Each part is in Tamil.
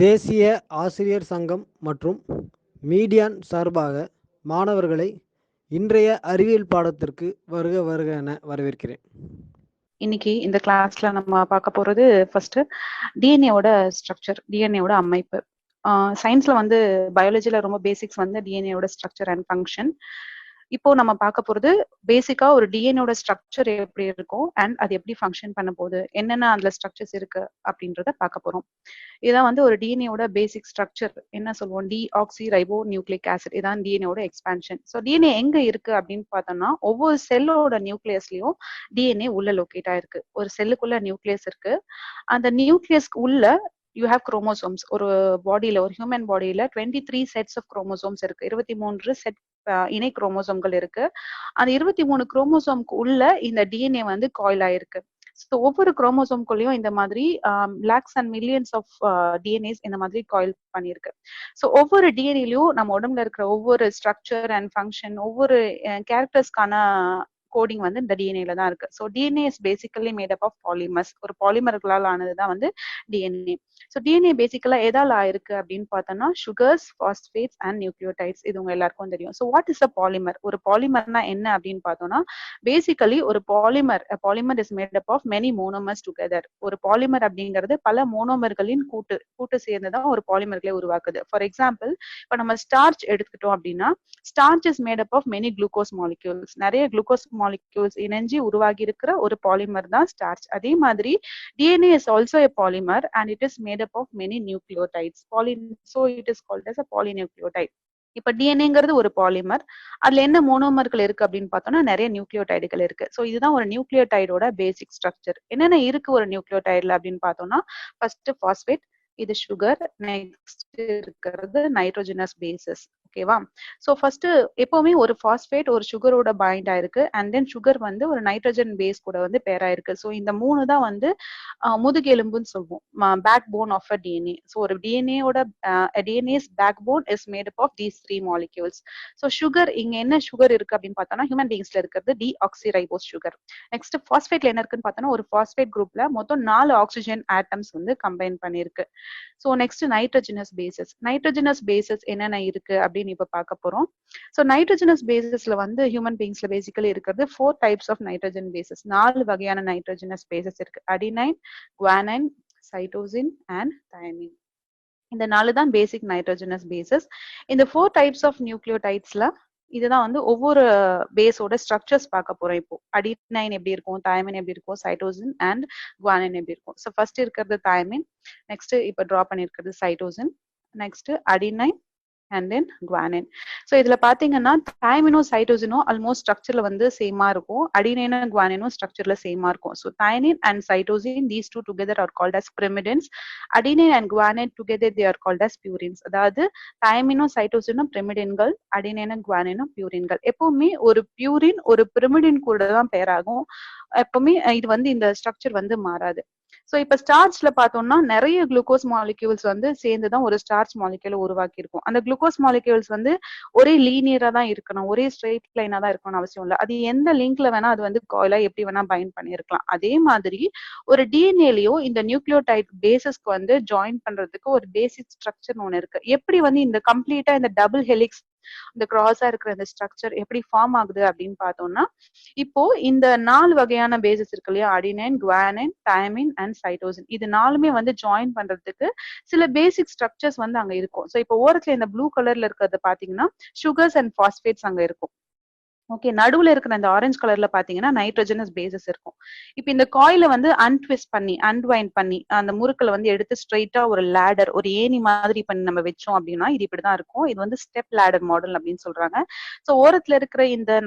தேசிய ஆசிரியர் சங்கம் மற்றும் மீடியான் சார்பாக மாணவர்களை இன்றைய அறிவியல் பாடத்திற்கு வருக வருக என வரவேற்கிறேன். இன்னைக்கு இந்த கிளாஸ்ல நம்ம பார்க்க போறது ஃபர்ஸ்ட் டிஎன்ஏவோட ஸ்ட்ரக்சர், டிஎன்ஏவோட அமைப்பு. சயின்ஸ்ல வந்து பயாலஜில ரொம்ப பேசிக்ஸ் வந்து டிஎன்ஏவோட ஸ்ட்ரக்சர் அண்ட் ஃபங்க்ஷன். இப்போ நம்ம பார்க்க போறது பேசிக்கா ஒரு டிஎன்ஏவோட ஸ்ட்ரக்சர் எப்படி இருக்கும் அண்ட் அது எப்படி ஃபங்க்ஷன் பண்ண போகுது, என்னென்ன அதுல ஸ்ட்ரக்சர்ஸ் இருக்கு அப்படின்றத பார்க்க போறோம். இதான் வந்து ஒரு டிஎன்ஏவோட பேசிக் ஸ்ட்ரக்சர். என்ன சொல்லுவோம்? Deoxy ribo nucleic acid. இதான் டிஎன்ஏவோட எக்ஸ்பான்ஷன். ஸோ டிஎன்ஏ எங்க இருக்கு அப்படின்னு பார்த்தோம்னா, ஒவ்வொரு செல்லோட நியூக்ளியஸ்லயும் டிஎன்ஏ உள்ள லொக்கேட் ஆயிருக்கு. ஒரு செல்லுக்குள்ள நியூக்ளியஸ் இருக்கு. அந்த நியூக்ளியஸ்க்கு உள்ள யூ ஹேவ் குரோமோசோம்ஸ். ஒரு பாடியில, ஒரு ஹியூமன் பாடியில 23 செட்ஸ் ஆஃப் குரோமோசோம்ஸ் இருக்கு. 23 செட் இணை குரோமோசோம்கள் இருக்கு. அந்த 23 குரோமோசோம்க்கு உள்ள இந்த டிஎன்ஏ வந்து காயில் ஆயிருக்கு. ஸோ ஒவ்வொரு குரோமோசோம்குள்ளேயும் இந்த மாதிரி lakhs and millions of DNAs இந்த மாதிரி காயில் பண்ணியிருக்கு. ஸோ ஒவ்வொரு டிஎன்ஏலையும் நம்ம உடம்புல இருக்கிற ஒவ்வொரு ஸ்ட்ரக்சர் அண்ட் ஃபங்க்ஷன், ஒவ்வொரு கேரக்டர்ஸ்க்கான கோடிங் வந்து இந்த டிஎன்ஏல தான் இருக்கு. So DNA is basically made up of polymers. ஒரு பாலிமர்களால் ஆனதுதான் வந்து டிஎன்ஏ. ஸோ டிஎன்ஏ பேசிக்கலா எதால் ஆயிருக்கு அப்படின்னு பார்த்தோம்னா சுகர்ஸ், பாஸ்பேட்ஸ் அண்ட் நியூக்ளியோடைட்ஸ். இது உங்க எல்லாருக்கும் தெரியும். So what is a polymer? ஒரு பாலிமர்னா என்ன அப்படின்னு பார்த்தோம்னா, பேசிக்கலி ஒரு polymer is made up of many monomers together. ஒரு பாலிமர் அப்படிங்கிறது பல மோனோமர்களின் கூட்டு சேர்ந்துதான் ஒரு பாலிமர்களை உருவாக்குது. ஃபார் எக்ஸாம்பிள், இப்போ நம்ம ஸ்டார்ச் எடுத்துக்கிட்டோம் அப்படின்னா, starch is made up of many glucose molecules. நிறைய குளுக்கோஸ் மாலிக்யூல்ஸ் இணைஞ்சி உருவாகி இருக்கிற ஒரு பாலிமர் தான் ஸ்டார்ச். அதே மாதிரி DNA is also a polymer and it is made up of many nucleotides. So it is called as a polynucleotide. இப்ப டிஎன்ஏங்கிறது ஒரு பாலிமர். அதுல என்ன மோனோமர்கள் இருக்கு அப்படின்னு பார்த்தோம்னா, நிறைய நியூக்ளியோடைடுகள் இருக்கு. ஸோ இதுதான் ஒரு நியூக்ளியோடைடோட பேசிக் ஸ்ட்ரக்சர். என்னென்ன இருக்கு ஒரு நியூக்ளியோடைட்ல அப்படின்னு பார்த்தோம்னா, ஃபர்ஸ்ட் பாஸ்பேட், இது சுகர், நெக்ஸ்ட் இருக்கிறது நைட்ரோஜனஸ் பேசஸ். ஓகேவா? ஸோ ஃபர்ஸ்ட் எப்பவுமே ஒரு பாஸ்பேட் ஒரு சுகரோட பாயிண்ட் ஆயிருக்கு அண்ட் தென் சுகர் வந்து ஒரு நைட்ரஜன் பேஸ் கூட வந்து பேர் ஆயிருக்கு. ஸோ இந்த மூணு தான் வந்து முதுகெலும்புன்னு சொல்லுவோம், backbone of a DNA. So ஒரு DNA's backbone is made up of these 3 molecules. So sugar, இங்க என்ன சுகர் இருக்கு அப்படின்னு பார்த்தோம்னா, ஹியூமன் பீங்ஸ்ல இருக்கிறது டிஆக்சிரைபோஸ் சுகர். நெக்ஸ்ட் பாஸ்பேட்ல என்ன இருக்குன்னு பார்த்தோம்னா, ஒரு பாஸ்பேட் குரூப்ல மொத்தம் 4 ஆக்சிஜன் ஆட்டம்ஸ் வந்து கம்பைன் பண்ணிருக்கு. So next nitrogenous bases. Nitrogenous bases என்னென்ன இருக்கு அப்படின்னு இப்ப பார்க்க போறோம். ஸோ நைட்ரஜனஸ் பேசஸ்ல வந்து ஹியூமன் பீங்ஸ்ல பேசிக்கலி இருக்கிறது 4 டைப்ஸ் ஆஃப் நைட்ரஜன் பேசஸ். 4 வகையான நைட்ரஜனஸ் பேசஸ் இருக்கு. Adenine, guanine, cytosine and thymine. இந்த 4 தான் பேசிக் நைட்ரஜனஸ் பேசஸ். இந்த 4 டைப்ஸ் ஆஃப் நியூக்ளியோடைட்ஸ்ல இதுதான் வந்து ஒவ்வொரு பேஸோட ஸ்ட்ரக்சர்ஸ் பார்க்க போறோம். இப்போ அடினைன் எப்படி இருக்கும், தயமின் எப்படி இருக்கும், சைட்டோசின் அண்ட் குவானைன் எப்படி இருக்கும். ஸோ ஃபர்ஸ்ட் இருக்கிறது தயமின், நெக்ஸ்ட் இப்ப டிரா பண்ணிருக்கிறது cytosine, next adenine and then guanine. So இதுல பாத்தீங்கன்னா தயமினும் சைட்டோசினும் ஆல்மோஸ்ட் ஸ்ட்ரக்சர்ல வந்து சேமா இருக்கும். அடினைனும் குவானைனும் ஸ்ட்ரக்சர்ல சேமா இருக்கும். So thymine and cytosine, these two together are called as pyrimidines. Adenine and guanine together they are called as purines. அதாவது தயமினும் சைட்டோசினும் பிரிமிடின்கள், அடினைனும் குவானைனும் பியூரின்கள். எப்பவுமே ஒரு பியூரின் ஒரு பிரிமிடின் கூட தான் பேராகும். எப்பவுமே இது வந்து இந்த ஸ்ட்ரக்சர் வந்து மாறாது. ஸோ இப்ப ஸ்டார்ச்ல பார்த்தோம்னா நிறைய குளுக்கோஸ் மாலிக்யூல்ஸ் வந்து சேர்ந்துதான் ஒரு ஸ்டார்ச் மாலிக்யூல் உருவாக்கி இருக்கும். அந்த குளுக்கோஸ் மாலிக்யூல்ஸ் வந்து ஒரே லீனியரா தான் இருக்கணும், ஒரே ஸ்ட்ரெயிட் லைனா தான் இருக்கணும்னு அவசியம் இல்லை. அது எந்த லிங்க்ல வேணா அது வந்து காயிலா எப்படி வேணா பைண்ட் பண்ணிருக்கலாம். அதே மாதிரி ஒரு டிஎன்ஏலயும் இந்த நியூக்ளியோடைட் பேசஸ்க்கு வந்து ஜாயின் பண்றதுக்கு ஒரு பேசிக் ஸ்ட்ரக்சர் ஒன்று இருக்கு. எப்படி வந்து இந்த கம்ப்ளீட்டா இந்த டபுள் ஹெலிக்ஸ், இந்த கிராஸா இருக்கிற இந்த ஸ்ட்ரக்சர் எப்படி ஃபார்ம் ஆகுது அப்படின்னு பார்த்தோம்னா, இப்போ இந்த 4 வகையான பேசஸ் இருக்கு இல்லையா, adenine, guanine, thymine and cytosine. இது 4மே வந்து ஜாயின் பண்றதுக்கு சில பேசிக் ஸ்ட்ரக்சர்ஸ் வந்து அங்க இருக்கும். ஸோ இப்போ ஓரத்துல இந்த ப்ளூ கலர்ல இருக்கிறத பாத்தீங்கன்னா சுகர்ஸ் அண்ட் பாஸ்பேட்ஸ் அங்க இருக்கும். ஓகே, நடுவுல இருக்கிற இந்த ஆரஞ்சு கலர்ல பாத்தீங்கன்னா நைட்ரஜனஸ் பேசஸ் இருக்கும். இப்ப இந்த காயில வந்து அன்வைண்ட் பண்ணி அந்த முறுக்களை வந்து எடுத்து ஸ்ட்ரெயிட்டா ஒரு லேடர், ஒரு ஏணி மாதிரி பண்ணி நம்ம வச்சோம் அப்படின்னா இது இப்படிதான் இருக்கும். இது வந்து ஸ்டெப் லேடர் மாடல் அப்படின்னு சொல்றாங்க. சோ ஓரத்துல இருக்கிற இந்த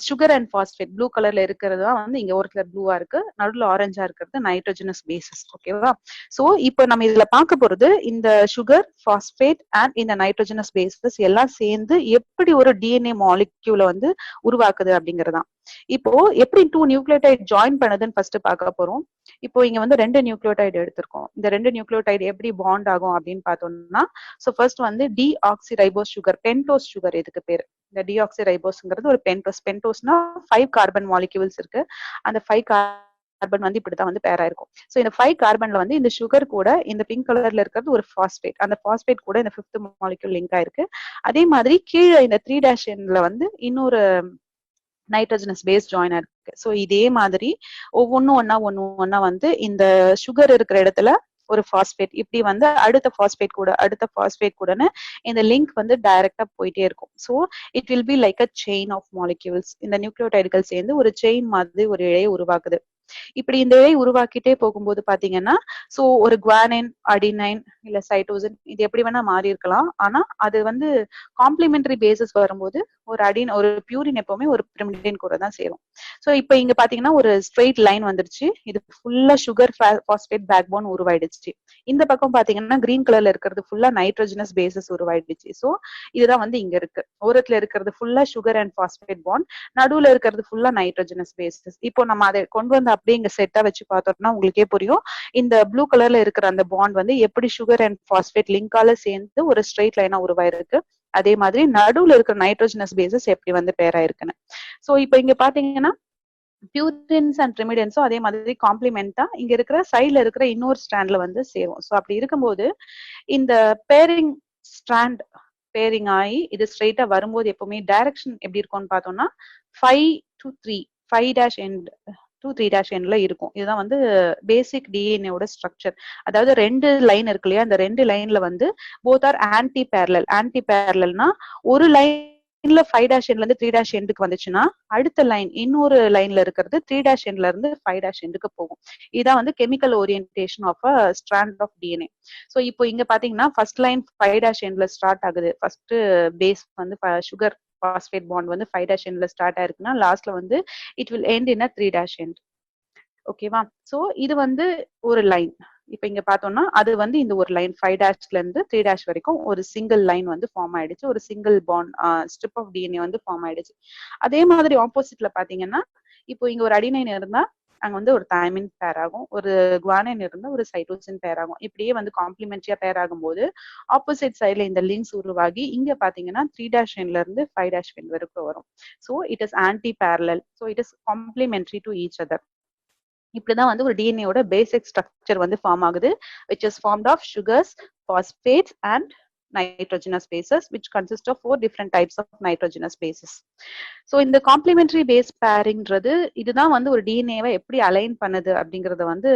சுகர் அண்ட் பாஸ்பேட் ப்ளூ கலர்ல இருக்கிறது தான் வந்து இங்க ஓரத்துல ப்ளூவா இருக்கு, நடுவுல ஆரஞ்சா இருக்கிறது நைட்ரஜனஸ் பேசஸ். ஓகேவா? சோ இப்போ நம்ம இதுல பார்க்க போறது இந்த சுகர், பாஸ்பேட் அண்ட் இந்த நைட்ரஜனஸ் பேசஸ் எல்லாம் சேர்ந்து எப்படி ஒரு டிஎன்ஏ மாலிக்யூல வந்து உருவாக்குது அப்படிங்கறதான். இப்போ எப்படி 2 நியூக்ளியோடைட் ஜாயின் பண்ணதுன்னு ஃபர்ஸ்ட் பார்க்க போறோம். இப்போ இங்க வந்து 2 நியூக்ளியோடைட் எடுத்திருக்கோம். இந்த 2 நியூக்ளியோடைட் எப்படி பாண்ட் ஆகும் அப்படின்னு பார்த்தோம்னா, சோ ஃபர்ஸ்ட் வந்து டிஆக்சிரைபோஸ் சுகர், பென்டோஸ் சுகர் இதுக்கு பேரு. இந்த டிஆக்சிரைபோஸ்ங்கிறது ஒரு பென்டோஸ்னா 5 கார்பன் மாலிக்யூல்ஸ் இருக்கு. அந்த 5 கார்பன் வந்து இப்படிதான் வந்து பேர் ஆயிருக்கும். ஸோ இந்த 5 கார்பன்ல வந்து இந்த சுகர் கூட இந்த பிங்க் கலர்ல இருக்கிறது ஒரு பாஸ்பேட். அந்த பாஸ்பேட் கூட இந்த 5th மாலிக்யூல் லிங்க் ஆயிருக்கு. அதே மாதிரி கீழே இந்த 3' வந்து இன்னொரு நைட்ரஜனஸ் பேஸ் ஜாயின் இருக்கு. ஸோ இதே மாதிரி ஒவ்வொன்னா வந்து இந்த சுகர் இருக்கிற இடத்துல ஒரு பாஸ்பேட் இப்படி வந்து அடுத்த பாஸ்பேட் கூடன்னு இந்த லிங்க் வந்து டைரக்டா போயிட்டே இருக்கும். So it will be like a chain of molecules. இந்த நியூக்ளியோடைடுகள் சேர்ந்து ஒரு செயின் மாதிரி ஒரு இழையை உருவாக்குது. இப்படி இந்த இழை உருவாக்கிட்டே போகும்போது பாத்தீங்கன்னா சோ ஒரு குவானைன், அடினைன் இல்ல சைட்டோசின் இது எப்படி வேணா மாறி இருக்கலாம். ஆனா அது வந்து காம்ப்ளிமெண்டரி பேசிஸ் வரும்போது ஒரு பியூரின் எப்பவுமே ஒரு பிரிமிடின் கூட தான் சேரும். சோ இப்ப இங்க பாத்தீங்கன்னா ஒரு ஸ்ட்ரெயிட் லைன் வந்துருச்சு. இது ஃபுல்லா சுகர் பாஸ்பேட் பேக் போன் உருவாயிடுச்சு. இந்த பக்கம் பாத்தீங்கன்னா கிரீன் கலர்ல இருக்கிறது ஃபுல்லா நைட்ரோஜனஸ் பேசஸ் உருவாயிடுச்சு. சோ இதுதான் வந்து இங்க இருக்கு. ஓரத்துல இருக்கிறது ஃபுல்லா சுகர் அண்ட் பாஸ்பேட் பாண்ட், நடுவுல இருக்கிறது ஃபுல்லா நைட்ரோஜனஸ் பேசஸ். இப்போ நம்ம அதை கொண்டு வந்து அப்படியே இங்க செட்டா வச்சு பார்த்தோம்னா உங்களுக்கே புரியும். இந்த ப்ளூ கலர்ல இருக்கிற அந்த பாண்ட் வந்து எப்படி சுகர் அண்ட் பாஸ்பேட் லிங்கால சேர்ந்து ஒரு ஸ்ட்ரெயிட் லைனா உருவாயிருக்கு. அதே மாதிரி நடுவுல இருக்கிற நைட்ரோஜனஸ் பேசஸ் எப்படி வந்து பேர் ஆயிருக்குன்னு. சோ இப்போ இங்க பாத்தீங்கன்னா பியூரின்ஸ் அண்ட் பிரிமிடின்ஸும் அதே மாதிரி காம்ப்ளிமெண்டா இங்க இருக்கிற சைட்ல இருக்கிற இன்னொரு ஸ்ட்ராண்ட்ல வந்து சேரும். ஸோ அப்படி இருக்கும்போது இந்த பேரிங் ஸ்ட்ராண்ட் பேரிங் ஆகி இது ஸ்ட்ரெயிட்டா வரும்போது எப்பவுமே டைரக்ஷன் எப்படி இருக்கும்னு பார்த்தோம்னா 5 to 3 5' எண்ட் to 3' எண்ட்ல இருக்கும். இதுதான் வந்து பேசிக் டிஎன்ஏவோட ஸ்ட்ரக்சர். அதாவது 2 லைன் இருக்கு இல்லையா, அந்த 2 லைன்ல வந்து போத் ஆர் ஆன்டி பேரலல். ஆன்டி பேரலல்னா ஒரு லைன்ல 5' எண்ட்ல இருந்து 3' எண்டுக்கு வந்துச்சுன்னா அடுத்த லைன் இன்னொரு லைன்ல இருக்கிறது 3' எண்ட்ல இருந்து 5' எண்டுக்கு போகும். இதான் வந்து chemical orientation of a strand of DNA. So இப்போ இங்க பாத்தீங்கன்னா ஃபர்ஸ்ட் லைன் 5' எண்ட்ல ஸ்டார்ட் ஆகுது. ஃபர்ஸ்ட் பேஸ் வந்து சுகர் பாஸ்பேட் பாண்ட் வந்து 5' எண்ட்ல ஸ்டார்ட் ஆயிருக்குன்னா லாஸ்ட்ல வந்து it will end in a 3' end. ஓகேவா? சோ இது வந்து ஒரு லைன். இப்ப இங்க பார்த்தோம்னா அது வந்து இந்த ஒரு லைன் 5' இருந்து 3' வரைக்கும் ஒரு சிங்கிள் லைன் வந்து ஃபார்ம் ஆயிடுச்சு. ஒரு single bond strip of DNA வந்து ஃபார்ம் ஆயிடுச்சு. அதே மாதிரி ஆப்போசிட்ல பாத்தீங்கன்னா இப்போ இங்க ஒரு அடினைன் இருந்தா அங்க வந்து ஒரு தைமின் பேர் ஆகும், ஒரு குவானைன் இருந்தா ஒரு சைட்டோசின் பேர் ஆகும். இப்படியே வந்து காம்ப்ளிமெண்டரியா பேர் ஆகும்போது ஆப்போசிட் சைட்ல இந்த லிங்க்ஸ் உருவாகி இங்க பாத்தீங்கன்னா 3' எண்ட்ல இருந்து 5' எண்ட் வரைக்கும் வரும். So it is anti parallel. So it is complementary to each other. இப்படிதான் வந்து ஒரு டிஎன்ஏவோட பேசிக் ஸ்ட்ரக்சர் வந்து ஃபார்ம் ஆகுது, which is formed of sugars, phosphates and nitrogenous bases, which consist of 4 different types of nitrogenous bases. So இந்த காம்ப்ளிமெண்டரி பேஸ் பேரிங்ன்றது இதுதான் வந்து ஒரு டிஎன்ஏவை எப்படி அலைன் பண்ணுது அப்படிங்கறத வந்து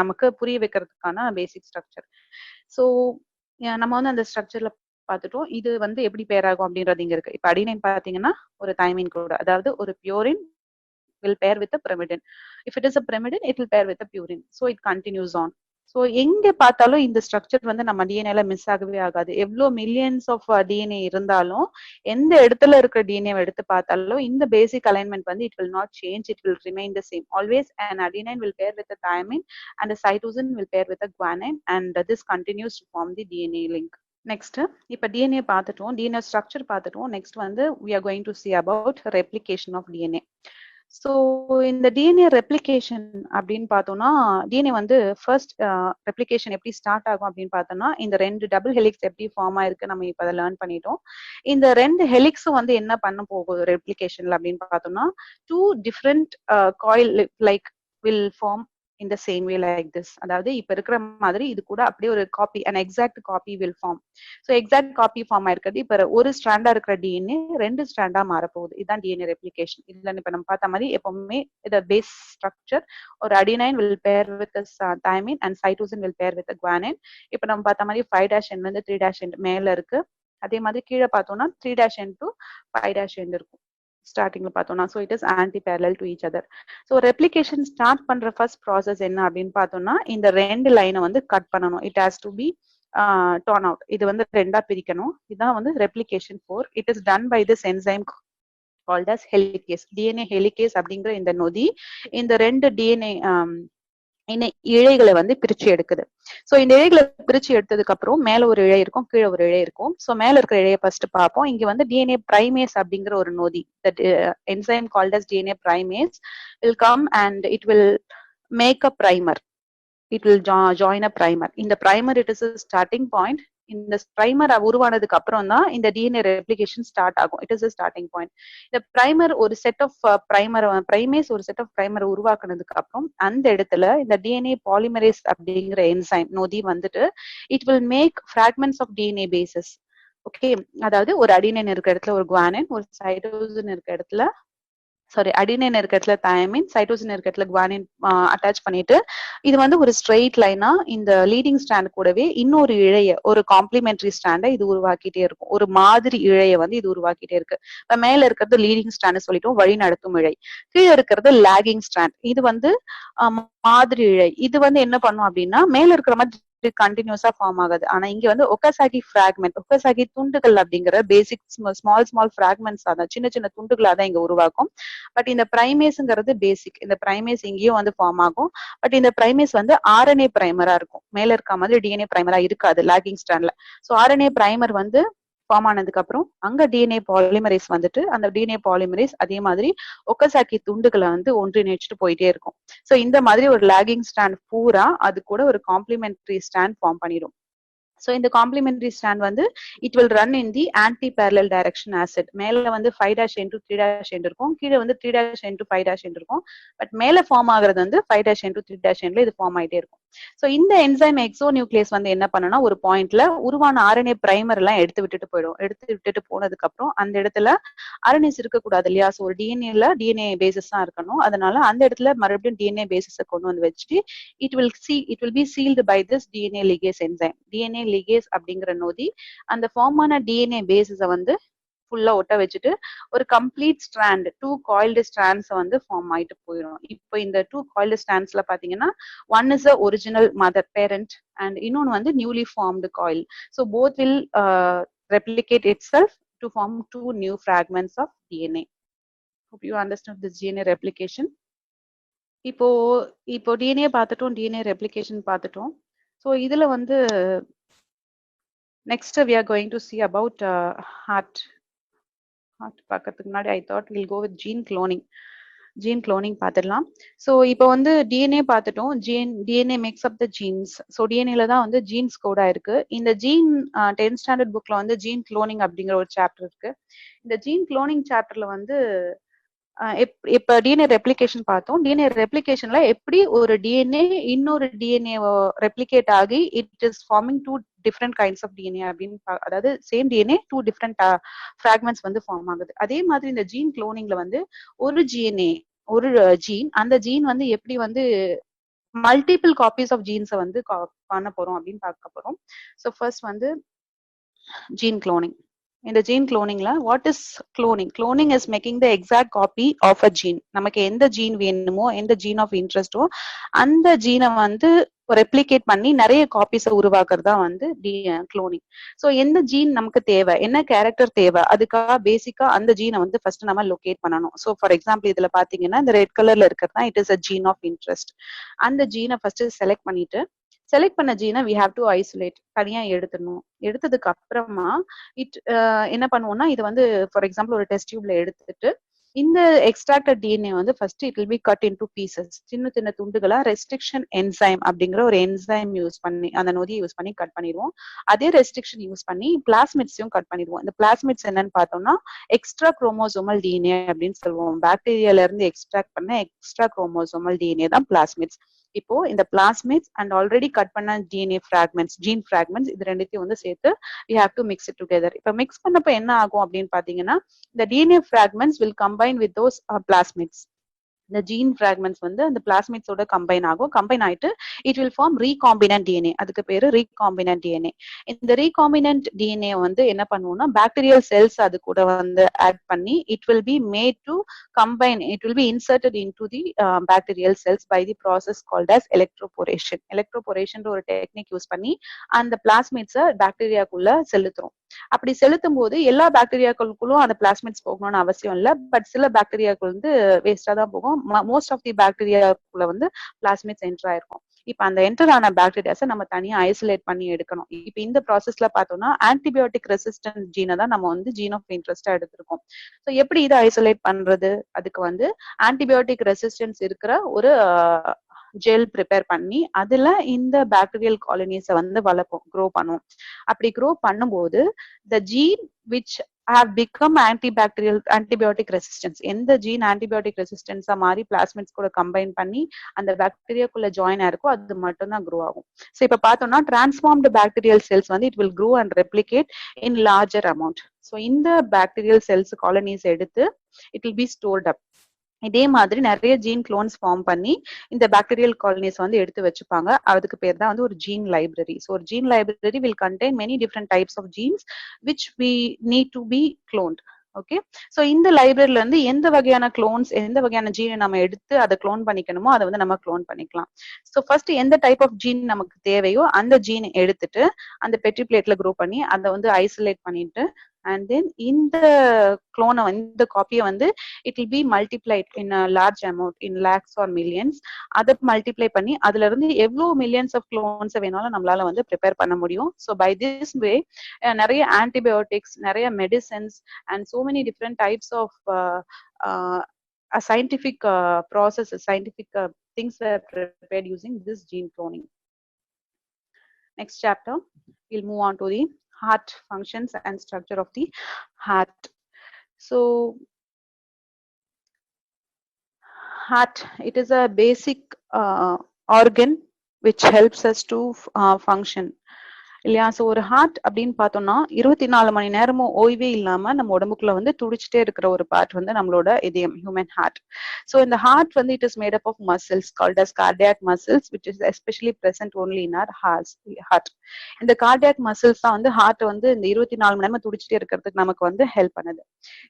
நமக்கு புரிய வைக்கிறதுக்கான பேசிக் ஸ்ட்ரக்சர். ஸோ நம்ம வந்து அந்த ஸ்ட்ரக்சர்ல பார்த்துட்டோம். இது வந்து எப்படி பேர் ஆகும் அப்படின்றது இங்க இருக்கு. இப்ப அடினைன் பாத்தீங்கன்னா ஒரு தைமின் கூட, அதாவது ஒரு purine will pair with a pyrimidine. If it is a pyrimidine, it will pair with a purine. So it continues on. So எங்க பார்த்தாலும் இந்த ஸ்ட்ரக்சர் வந்து நம்ம டிஎன்ஏல மிஸ் ஆகவே ஆகாது. எவ்வளோ மில்லியன்ஸ் ஆஃப் டிஎன்ஏ இருந்தாலும் எந்த இடத்துல இருக்கிற டிஎன்ஏ எடுத்து பார்த்தாலும் இந்த பேசிக் அலைன்மெண்ட் வந்து it will not change, it will remain the same. Always an adenine will pair with a thymine and a cytosine will pair with a guanine and this continues to form the DNA link. Next இப்ப டிஎன்ஏ பார்த்துட்டோம், டிஎன்ஏ ஸ்ட்ரக்சர் பார்த்துட்டோம். நெக்ஸ்ட் வந்து we are going to see about replication of DNA. So இந்த டிஎன்ஏ ரெப்ளிகேஷன் அப்படின்னு பார்த்தோம்னா டிஎன்ஏ வந்து ஃபர்ஸ்ட் ரெப்ளிகேஷன் எப்படி ஸ்டார்ட் ஆகும் அப்படின்னு பார்த்தோம்னா இந்த 2 டபுள் ஹெலிக்ஸ் எப்படி ஃபார்ம் ஆயிருக்கு நம்ம இப்போ அதை லேர்ன் பண்ணிட்டோம். இந்த 2 ஹெலிக்ஸும் வந்து என்ன பண்ண போகுது ரெப்ளிகேஷன்ல அப்படின்னு பார்த்தோம்னா 2 different coil like will form in the same way like this. அதாவது இப்ப இருக்கிற மாதிரி இது கூட அப்படியே ஒரு copy, an exact copy will form. So exact copy form ஆயிருக்கிறது இப்ப ஒரு ஸ்ட்ராண்டா இருக்கிற டிஎன்ஏ 2 ஸ்ட்ராண்டா மாறப்போகுது. இதுதான் டிஎன்ஏ ரெப்ளிகேஷன். இதுல இப்ப நம்ம பார்த்த மாதிரி எப்பவுமே இந்த பேஸ் ஸ்ட்ரக்சர் ஒரு adenine will pair with the thymine and cytosine will pair with the guanine. இப்ப நம்ம பார்த்த மாதிரி 5' end வந்து 3' end மேல இருக்கு. அதே மாதிரி கீழே பார்த்தோம்னா 3' end to 5' end இருக்கும் ஸ்டார்டிங்ல பார்த்தோம்னா. So it is anti parallel to each other. So replication start பண்ற ஃபர்ஸ்ட் ப்ராசஸ் என்ன அப்படின்னு பார்த்தோம்னா இந்த 2 லைனை வந்து கட் பண்ணணும். It has to be turn out. இது வந்து 2ஆ பிரிக்கணும். இதுதான் வந்து replication 4. It is done by this enzyme called as helicase. DNA helicase அப்படிங்கிற இந்த நொதி இந்த 2 டிஎன்ஏ இழைகளை வந்து பிரிச்சு எடுக்குது. சோ இந்த இழைகளை பிரிச்சு எடுத்ததுக்கு அப்புறம் மேல ஒரு இழை இருக்கும், கீழே ஒரு இழை இருக்கும். சோ மேல இருக்கிற இழையை ஃபர்ஸ்ட் பார்ப்போம். இங்க வந்து டிஎன்ஏ பிரைமேஸ் அப்படிங்கிற ஒரு நொதி, that enzyme called as DNA primase will come and it will make a primer. It will join a primer. In the primer it is a starting point. இந்த பிரைமர் உருவானதுக்கு அப்புறம் தான் இந்த டிஎன்ஏ ரெப்ளிகேஷன் ஸ்டார்ட் ஆகும். It is a starting point. இந்த பிரைமர் ஒரு செட் ஆஃப் பிரைமேஸ் ஒரு செட் ஆஃப் பிரைமர் உருவாக்குனதுக்கு அப்புறம் அந்த இடத்துல இந்த டிஎன்ஏ பாலிமரேஸ் அப்படிங்கிற என்சைம் நொதி வந்துட்டு it will make fragments of DNA bases. Okay, அதாவது ஒரு அடினைன் இருக்க இடத்துல ஒரு குவானின், ஒரு சைட்டோசின் இருக்க இடத்துல அடினைன் இருக்க இடத்துல தயமின், சைட்டோசின் இருக்க இடத்துல குவானின் அட்டாச் பண்ணிட்டு இது வந்து ஒரு ஸ்ட்ரெயிட் லைனா இந்த லீடிங் ஸ்ட்ராண்ட் கூடவே இன்னொரு இழைய ஒரு காம்ப்ளிமெண்டரி ஸ்ட்ராண்டை இது உருவாக்கிட்டே இருக்கும். ஒரு மாதிரி இழைய வந்து இது உருவாக்கிட்டே இருக்கு. இப்ப மேல இருக்கிறது லீடிங் ஸ்ட்ராண்ட் சொல்லிட்டோம், வழி நடத்தும் இழை. கீழே இருக்கிறது லாகிங் ஸ்ட்ராண்ட், இது வந்து மாதிரி இழை. இது வந்து என்ன பண்ணும் அப்படின்னா மேல இருக்கிற மாதிரி கண்டினியூஸா ஃபார்ம் ஆகுது. ஆனா இங்க வந்து ஒக்கசாகி பிராக்மெண்ட், ஒக்கசாகி துண்டுகள் அப்படிங்கிற பேசிக் ஸ்மால் பிராக்மெண்ட்ஸ் அதான் சின்ன சின்ன துண்டுகளா தான் இங்க உருவாக்கும். பட் இந்த பிரைமேஸ்ங்கிறது பேசிக். இந்த பிரைமேஸ் இங்கேயும் வந்து ஃபார்ம் ஆகும். பட் இந்த பிரைமேஸ் வந்து ஆர்என்ஏ பிரைமரா இருக்கும், மேல இருக்க மாதிரி டிஎன்ஏ பிரைமரா இருக்காது லாகிங் ஸ்ட்ராண்ட்ல. சோ ஆர்என்ஏ பிரைமர் வந்து ஃபார்ம் ஆனதுக்கு அப்புறம் அங்க டிஎன்ஏ பாலிமரேஸ் வந்துட்டு அந்த டிஎன்ஏ பாலிமரேஸ் அதே மாதிரி ஒக்கசாக்கி துண்டுகளை வந்து ஒன்றிணைச்சிட்டு போயிட்டே இருக்கும். சோ இந்த மாதிரி ஒரு லாகிங் ஸ்ட்ராண்ட் பூரா அது கூட ஒரு காம்ப்ளிமெண்டரி ஸ்ட்ராண்ட் ஃபார்ம் பண்ணிடும். So இந்த காம்ப்ளிமெண்டரி ஸ்ட்ராண்ட் வந்து it will run in the anti parallel direction acid. மேல வந்து 5' into 3' end இருக்கும், கீழே வந்து 3' into 5' end இருக்கும். பட் மேல ஃபார்ம் ஆகுறது வந்து 5' into 3' endல இது ஃபார்ம் ஆயிட்டே இருக்கும். சோ இந்த என்சைம் எக்ஸோ நியூக்ளியஸ் வந்து என்ன பண்ணனா ஒரு பாயிண்ட்ல உருவான ஆர்என்ஏ பிரைமர் எல்லாம் எடுத்து விட்டுட்டு போயிடும். எடுத்து விட்டுட்டு போனதுக்கு அப்புறம் அந்த இடத்துல ஆர்என்ஏஸ் இருக்கக்கூடாது இல்லையா? ஸோ ஒரு டிஎன்ஏ பேசஸ் தான் இருக்கணும். அதனால அந்த இடத்துல மறுபடியும் டிஎன்ஏ பேசஸை கொண்டு வந்து வச்சுட்டு it will be sealed by this DNA ligase enzyme. DNA ligase அப்படிங்கிற நொதி அந்த ஃபார்ம் ஆன டிஎன்ஏ பேசஸை வந்து ஃபுல்லா ஒட்ட வச்சுட்டு ஒரு கம்ப்ளீட் ஸ்ட்ராண்ட் 2 coiled strands வந்து ஃபார்ம் ஆயிட்டு போயிடும். இப்போ இந்த 2 coiled strandsல பாத்தீங்கன்னா one is a original mother parent and இன்னொன்னு வந்து newly formed coil. So both will replicate itself to form 2 new fragments of DNA. Hope you understood this DNA replication. இப்போ டிஎன்ஏ பார்த்துட்டோம், டிஎன்ஏ ரெப்ளிகேஷன் பார்த்துட்டோம். ஸோ இதுல வந்து next we are going to see about heart பார்க்கறதுக்கு முன்னாடி I thought we'll go with gene cloning பார்த்துடலாம். ஸோ இப்போ வந்து டிஎன்ஏ பார்த்துட்டோம். DNA maths up the genes. So டிஎன்ஏல தான் வந்து ஜீன்ஸ் கோடா இருக்கு. இந்த ஜீன் 10th standard புக்ல வந்து ஜீன் குளோனிங் அப்படிங்கிற ஒரு சாப்டர் இருக்கு. இந்த ஜீன் குளோனிங் சாப்டர்ல வந்து இப்ப டிஎன்ஏ ரெப்ளிகேஷன் பார்த்தோம். டிஎன்ஏ ரெப்ளிகேஷன்ல எப்படி ஒரு டிஎன்ஏ இன்னொரு டிஎன்ஏ ரெப்ளிகேட் ஆகி it is farming 2 different kinds of DNA அப்படின்னு அதாவது சேம் டிஎன்ஏ 2 different fragments வந்து ஃபார்ம் ஆகுது. அதே மாதிரி இந்த ஜீன் குளோனிங்ல வந்து ஒரு ஜீன் அந்த ஜீன் வந்து எப்படி வந்து மல்டிபிள் காப்பீஸ் ஆஃப் ஜீன்ஸை வந்து பண்ண போறோம் அப்படின்னு பார்க்க போறோம். ஸோ ஃபர்ஸ்ட் வந்து ஜீன் குளோனிங். இந்த ஜீன் குளோனிங்ல what is cloning? Cloning is making the exact copy of a gene. நமக்கு எந்த ஜீன் வேணுமோ, எந்த ஜீன் ஆஃப் இன்ட்ரெஸ்டோ அந்த ஜீனை வந்து ரெப்ளிகேட் பண்ணி நிறைய காப்பீஸை உருவாக்குறதா வந்து குளோனிங். ஸோ எந்த ஜீன் நமக்கு தேவை, என்ன கேரக்டர் தேவை, அதுக்காக பேசிக்கா அந்த ஜீனை வந்து ஃபர்ஸ்ட் நம்ம லொகேட் பண்ணணும். ஸோ ஃபார் எக்ஸாம்பிள் இதுல பாத்தீங்கன்னா இந்த ரெட் கலர்ல இருக்கிறது it is a gene of interest. அந்த ஜீனை ஃபர்ஸ்ட் செலக்ட் பண்ணிட்டு செலக்ட் பண்ண ஜீனை we have to isolate, தனியா எடுத்துடணும். எடுத்ததுக்கு அப்புறமா என்ன பண்ணுவோம்னா இது வந்து ஃபார் எக்ஸாம்பிள் ஒரு டெஸ்ட் டியூப்ல எடுத்துட்டு இந்த எக்ஸ்ட்ராக்டட் டிஎன்ஏ வந்து first it will B cut into pieces, சின்ன சின்ன துண்டுகளா ரெஸ்ட்ரிக்ஷன் என்சைம் அப்படிங்கிற ஒரு என்சைம் யூஸ் பண்ணி அந்த நொதியை யூஸ் பண்ணி கட் பண்ணிடுவோம். அதே ரெஸ்ட்ரிக்ஷன் யூஸ் பண்ணி பிளாஸ்மிட்ஸையும் கட் பண்ணிடுவோம். இந்த பிளாஸ்மிட்ஸ் என்னன்னு பார்த்தோம்னா எக்ஸ்ட்ரா குரோமோசோமல் டிஎன்ஏ அப்படின்னு சொல்லுவோம். பாக்டீரியால இருந்து எக்ஸ்ட்ராக்ட் பண்ண எக்ஸ்ட்ரா குரோமோசோமல் டிஎன்ஏ தான் பிளாஸ்மிட்ஸ். இப்போ இந்த பிளாஸ்மிட்ஸ் அண்ட் ஆல்ரெடி கட் பண்ண டிஎன்ஏ ஃபிராக்மெண்ட்ஸ், ஜீன் ஃபிராக்மெண்ட்ஸ், இது ரெண்டுத்தையும் வந்து சேர்த்து we have to mix it together. இப்போ மிக்ஸ் பண்ணப்ப என்ன ஆகும் அப்படின்னு பாத்தீங்கன்னா இந்த DNA fragments will combine with those plasmids. இந்த ஜீன் ஃபிராக்மெண்ட்ஸ் வந்து அந்த பிளாஸ்மிட்ஸோட கம்பைன் ஆகும். கம்பைன் ஆயிட்டு it will form recombinant DNA. அதுக்கு பேரு ரீகாம்பினன்ட் டிஎன்ஏ. இந்த ரீகாம்பினன்ட் டிஎன்ஏ வந்து என்ன பண்ணுவோம்னா பாக்டீரியல் செல்ஸ் அது கூட வந்து ஆட் பண்ணி it will be made to combine, it will be inserted into the bacterial cells by the process called as electrophoresis. Electrophoresis ஒரு டெக்னிக் யூஸ் பண்ணி அந்த பிளாஸ்மிட்ஸை பாக்டீரியாக்குள்ள செலுத்துறோம். அப்படி செலுத்தும் போது எல்லா பாக்டீரியாக்களுக்குள்ளும் அந்த பிளாஸ்மிட்ஸ் போகணும்னு அவசியம் இல்லை. பட் சில பாக்டீரியாக்கள் வந்து வேஸ்டா தான் போகும். மோஸ்ட் ஆஃப் தி பாக்டீரியாக்குள்ள வந்து பிளாஸ்மிட்ஸ் என்டர் ஆயிருக்கும். இப்ப அந்த என்டர் ஆன பாக்டீரியாஸை நம்ம தனியா ஐசோலேட் பண்ணி எடுக்கணும். இப்ப இந்த ப்ராசஸ்ல பார்த்தோம்னா ஆன்டிபயோட்டிக் ரெசிஸ்டன்ட் ஜீனை தான் நம்ம வந்து ஜீன் ஆஃப் இன்ட்ரெஸ்டா எடுத்திருக்கோம். ஸோ எப்படி இதை ஐசோலேட் பண்றது? அதுக்கு வந்து ஆன்டிபயோட்டிக் ரெசிஸ்டன்ஸ் இருக்கிற ஒரு ஜெல் ப்ரிப்பேர் பண்ணி அதுல இந்த பாக்டீரியல் காலனிஸை வந்து வளர்ப்போம், க்ரோ பண்ணுவோம். அப்படி க்ரோ பண்ணும்போது the gene which have become antibiotic resistance, எந்த ஜீன் ஆன்டிபயோட்டிக் ரெசிஸ்டன்ஸா மாறி பிளாஸ்மிட்ஸ் கூட கம்பைன் பண்ணி அந்த பாக்டீரியாக்குள்ள ஜாயின் ஆயிருக்கோ அது மட்டும் தான் க்ரோ ஆகும். ஸோ இப்ப பார்த்தோம்னா டிரான்ஸ்ஃபார்ம்டு பாக்டீரியல் செல்ஸ் வந்து it will grow and replicate in larger amount. So இந்த பாக்டீரியல் செல்ஸ் காலனிஸ் எடுத்து இட் வில் பி ஸ்டோர்ட் அப். இதே மாதிரி நிறைய ஜீன் குளோன்ஸ் ஃபார்ம் பண்ணி இந்த பாக்டீரியல் காலனிஸ் வந்து எடுத்து வச்சுப்பாங்க. அதுக்கு பேர் தான் வந்து ஒரு ஜீன் லைப்ரரி. ஸோ ஒரு gene library will contain many different types of genes which we need to be cloned. Okay, so இந்த லைப்ரரியில இருந்து எந்த வகையான குளோன்ஸ், எந்த வகையான ஜீனை நம்ம எடுத்து அதை குளோன் பண்ணிக்கணுமோ அதை வந்து நம்ம குளோன் பண்ணிக்கலாம். ஸோ ஃபர்ஸ்ட் எந்த டைப் ஆஃப் ஜீன் நமக்கு தேவையோ அந்த ஜீனை எடுத்துட்டு அந்த பெட்ரி பிளேட்ல க்ரோ பண்ணி அதை வந்து ஐசோலேட் பண்ணிட்டு and then இந்த clone இந்த காப்பியை வந்து it will be multiplied in a large amount in lakhs or millions. அதை மல்டிப்ளை பண்ணி அதுல இருந்து எவ்வளவு மில்லியன்ஸ் ஆஃப் clones வேணாலும் நம்மளால வந்து ப்ரிப்பேர் பண்ண முடியும். ஸோ பை திஸ் வே நிறைய ஆன்டிபயோட்டிக்ஸ், நிறைய medicines and so many different types of scientific processes, scientific things were prepared using this gene cloning. Next chapter we'll move on to the heart functions and structure of the heart. So heart, it is a basic organ which helps us to function இல்லையா. ஸோ ஒரு ஹார்ட் அப்படின்னு பார்த்தோம்னா 24 மணி நேரமும் ஓய்வே இல்லாம நம்ம உடம்புக்குள்ள வந்து துடிச்சுட்டே இருக்கிற ஒரு பார்ட் வந்து நம்மளோட இதயம், ஹியூமன் ஹார்ட். ஸோ இந்த ஹார்ட் வந்து it is made up of muscles called as cardiac muscles which is especially present only in our heart. இந்த கார்டியாக் மசில்ஸ் தான் வந்து ஹார்ட் வந்து இந்த 24 மணி நேரம் துடிச்சுட்டே இருக்கிறதுக்கு நமக்கு வந்து ஹெல்ப் பண்ணுது.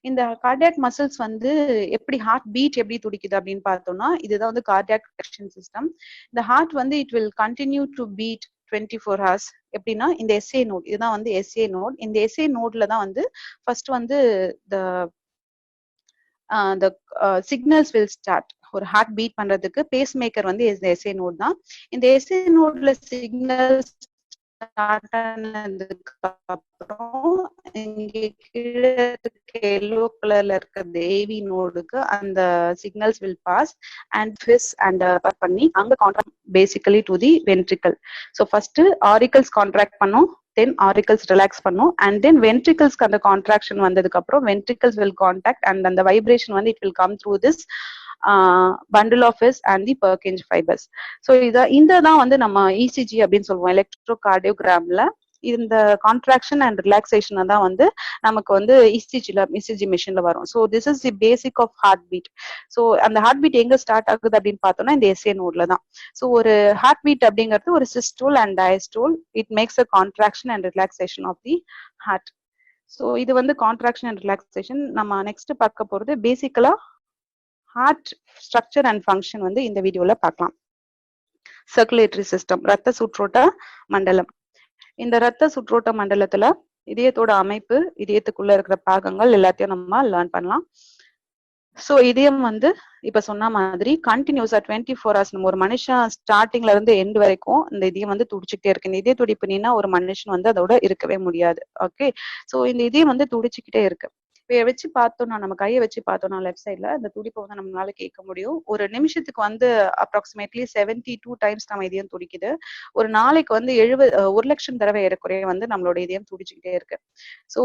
இந்த கார்டியாக் மசில்ஸ் வந்து எப்படி ஹார்ட் பீட் எப்படி துடிக்குது அப்படின்னு பார்த்தோம்னா இதுதான் வந்து கார்டியாக் ப்ரொடெக்ஷன் சிஸ்டம். இந்த ஹார்ட் வந்து it will continue to beat 24 hours. எப்படின்னா இந்த SA நோட், இதுதான் வந்து SA நோட். இந்த SA நோட்ல தான் வந்து ஃபர்ஸ்ட் வந்து the signals will start. ஒரு ஹார்ட் பீட் பண்றதுக்கு பேஸ் மேக்கர் வந்து இந்த SA நோட் தான். இந்த SA நோட்ல சிக்னல்ஸ் ஸ்டார்ட் ஆனதுக்கு அப்புறம் இங்க கீழே எல்லோ கலர்ல இருக்க AV நோடுக்கு அந்த signals will pass and fizz and பண்ணி அங்க contract basically to the ventricle. So first auricles contract பண்ணும், then auricles relax பண்ணும், and then ventricles அந்த contraction வந்ததுக்கு அப்புறம் ventricles will contact and அந்த vibration வந்து it will come through this bundle of his and the Purkinje fibers. So இந்த தான் வந்து நம்ம ECG அப்படின்னு சொல்லுவோம், எலக்ட்ரோகார்டியோகிராம்ல. இந்த கான்ட்ராக்ஷன் அண்ட் ரிலாக்ஸேஷன் தான் வந்து நமக்கு வந்து ECG மிஷின்ல வரும். So this is the basic of heart beat. So அந்த ஹார்ட் பீட் எங்க ஸ்டார்ட் ஆகுது அப்படின்னு பார்த்தோம்னா இந்த SA நோட்ல தான். ஸோ ஒரு ஹார்ட் பீட் அப்படிங்கிறது ஒரு systole and diastole. It makes a contraction and relaxation of the heart. So இது வந்து கான்ட்ராக்ஷன் அண்ட் ரிலாக்ஸேஷன். நம்ம நெக்ஸ்ட் பார்க்க போறது பேசிக்கலா ஹார்ட் ஸ்ட்ரக்சர் அண்ட் ஃபங்க்ஷன் வந்து இந்த வீடியோல பார்க்கலாம். சர்க்குலேட்டரி சிஸ்டம், ரத்த சுற்றோட்ட மண்டலம். இந்த ரத்த சுற்றோட்ட மண்டலத்துல இதயத்தோட அமைப்பு, இதயத்துக்குள்ள இருக்கிற பாகங்கள் எல்லாத்தையும் நம்ம லேர்ன் பண்ணலாம். ஸோ இதயம் வந்து இப்ப சொன்ன மாதிரி கண்டினியூஸா 24 hours நம்ம ஒரு மனுஷன் ஸ்டார்டிங்ல இருந்து எண்ட் வரைக்கும் இந்த இதயம் வந்து துடிச்சுக்கிட்டே இருக்கு. இந்த இதய துடிப்பு நீனா ஒரு மனுஷன் வந்து அதோட இருக்கவே முடியாது. ஓகே, ஸோ இந்த இதயம் வந்து துடிச்சுக்கிட்டே இருக்கு. இப்போ வச்சு பார்த்தோம்னா, நம்ம கையை வச்சு பார்த்தோம்னா லெஃப்ட் சைட்ல இந்த துடிப்பை வந்து நம்மளால கேட்க முடியும். ஒரு நிமிஷத்துக்கு வந்து அப்ராக்சிமேட்லி 72 டைம்ஸ் நம்ம இதயம் துடிக்குது. ஒரு நாளைக்கு வந்து 1 லட்சம் தடவை ஏறக்குறைய வந்து நம்மளோட இதயம் துடிச்சுக்கிட்டே இருக்கு. So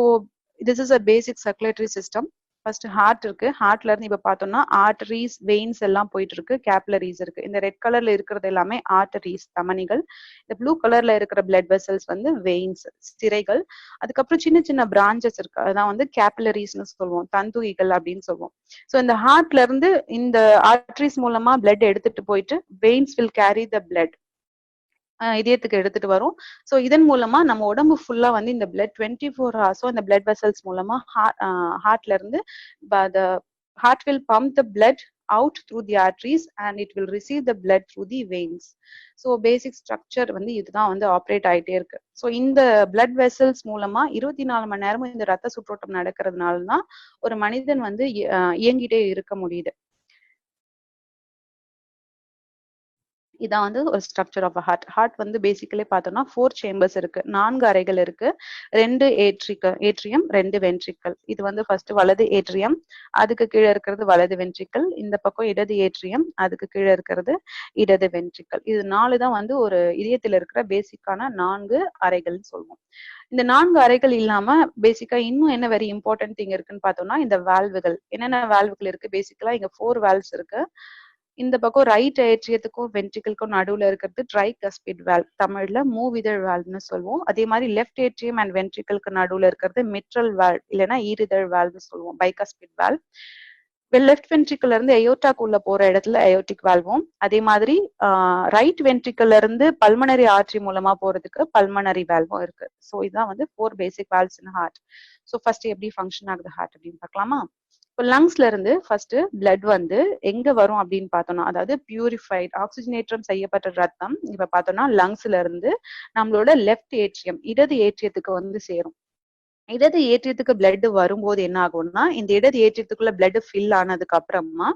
this is a basic circulatory system. First heart இருக்கு. ஹார்ட்ல இருந்து இப்ப பார்த்தோம்னா ஆர்டரிஸ், வெயின்ஸ் எல்லாம் போயிட்டு இருக்கு. கேப்லரிஸ் இருக்கு. இந்த ரெட் கலர்ல இருக்கிறது எல்லாமே ஆர்டரிஸ், தமனிகள். இந்த ப்ளூ கலர்ல இருக்கிற பிளட் வெசல்ஸ் வந்து வெயின்ஸ், சிரைகள். அதுக்கப்புறம் சின்ன சின்ன பிரான்ச்சஸ் இருக்கு, அதான் வந்து கேப்லரிஸ்னு சொல்லுவோம், தந்துகிகள் அப்படின்னு சொல்லுவோம். ஸோ இந்த ஹார்ட்ல இருந்து இந்த ஆர்டரிஸ் மூலமா பிளட் எடுத்துட்டு போயிட்டு veins will carry the blood, இதயத்துக்கு எடுத்துட்டு வரும். ஸோ இதன் மூலமா நம்ம உடம்பு ஃபுல்லா வந்து இந்த பிளட் 24 hours இந்த பிளட் வெசல்ஸ் மூலமா ஹார்ட்ல இருந்து the heart will pump the blood out through the arteries and it will receive the blood through the veins. So basic structure வந்து இதுதான் வந்து ஆப்ரேட் ஆயிட்டே இருக்கு. ஸோ இந்த பிளட் வெசல்ஸ் மூலமா 24 மணி நேரமும் இந்த ரத்த சுற்றோட்டம் நடக்கிறதுனால தான் ஒரு மனிதன் வந்து இயங்கிட்டே இருக்க முடியுது. இதான் வந்து ஒரு ஸ்ட்ரக்சர் ஆஃப் ஹார்ட். ஹார்ட் வந்து பேசிக்கலி பார்த்தோம்னா 4 சேம்பர்ஸ் இருக்கு, 4 அறைகள் இருக்கு, 2 ஏட்ரியம், 2 வென்ட்ரிக்கல். இது வந்து ஃபர்ஸ்ட் வலது ஏட்ரியம், அதுக்கு கீழே இருக்கிறது வலது வென்ட்ரிக்கல், இந்த பக்கம் இடது ஏட்ரியம், அதுக்கு கீழே இருக்கிறது இடது வென்ட்ரிக்கல். இது 4 தான் வந்து ஒரு இதயத்தில் இருக்கிற பேசிக்கான 4 அறைகள்னு சொல்லுவோம். இந்த 4 அறைகள் இல்லாம பேசிக்கா இன்னும் என்ன வெரி இம்பார்ட்டன்ட் திங் இருக்குன்னு பார்த்தோம்னா இந்த வால்வுகள். என்னென்ன வால்வுகள் இருக்கு? பேசிக்கலா இங்க 4 வால்வ்ஸ் இருக்கு. இந்த பக்கம் ரைட் ஏட்ரியத்துக்கும் வென்ட்ரிக்கலுக்கும் நடுவுல இருக்கிறது ட்ரைகஸ்பிட் வால்வ், தமிழ்ல மூவிதழ் வால்வ்னு சொல்லுவோம். அதே மாதிரி லெஃப்ட் ஏட்ரியம் அண்ட் வென்ட்ரிக்கலுக்கு நடுவுல இருக்கிறது மிட்ரல் வால்வ், இல்லைன்னா ஈரிதழ் வால்வ்னு சொல்லுவோம், பைகஸ்பிட் வால்வ். லெஃப்ட் வென்ட்ரிக்கல்ல இருந்து எயோட்டாக்குள்ள போற இடத்துல எயோட்டிக் வால்வும், அதே மாதிரி ரைட் வென்ட்ரிக்கல்ல இருந்து பல்மனரி ஆர்டரி மூலமா போறதுக்கு பல்மனரி வால்வும் இருக்கு. ஸோ இதுதான் வந்து 4 பேசிக் வால்வ்ஸ் இன் ஹார்ட். ஸோ ஃபர்ஸ்ட் எப்படி ஃபங்க்ஷன் ஆகுது ஹார்ட் அப்படின்னு பார்க்கலாமா? இப்போ லங்ஸ்ல இருந்து ஃபர்ஸ்ட் பிளட் வந்து எங்க வரும் அப்படின்னு பார்த்தோம்னா, அதாவது பியூரிஃபைட் ஆக்சிஜனேற்றம் செய்யப்பட்ட ரத்தம் இப்ப பார்த்தோம்னா லங்ஸ்ல இருந்து நம்மளோட லெஃப்ட் ஏட்ரியம், இடது ஏட்ரியத்துக்கு வந்து சேரும். இடது ஏற்றியத்துக்கு பிளட் வரும்போது என்ன ஆகும்னா, இந்த இடது ஏற்றியத்துக்குள்ள பிளட் ஃபில் ஆனதுக்கு அப்புறமா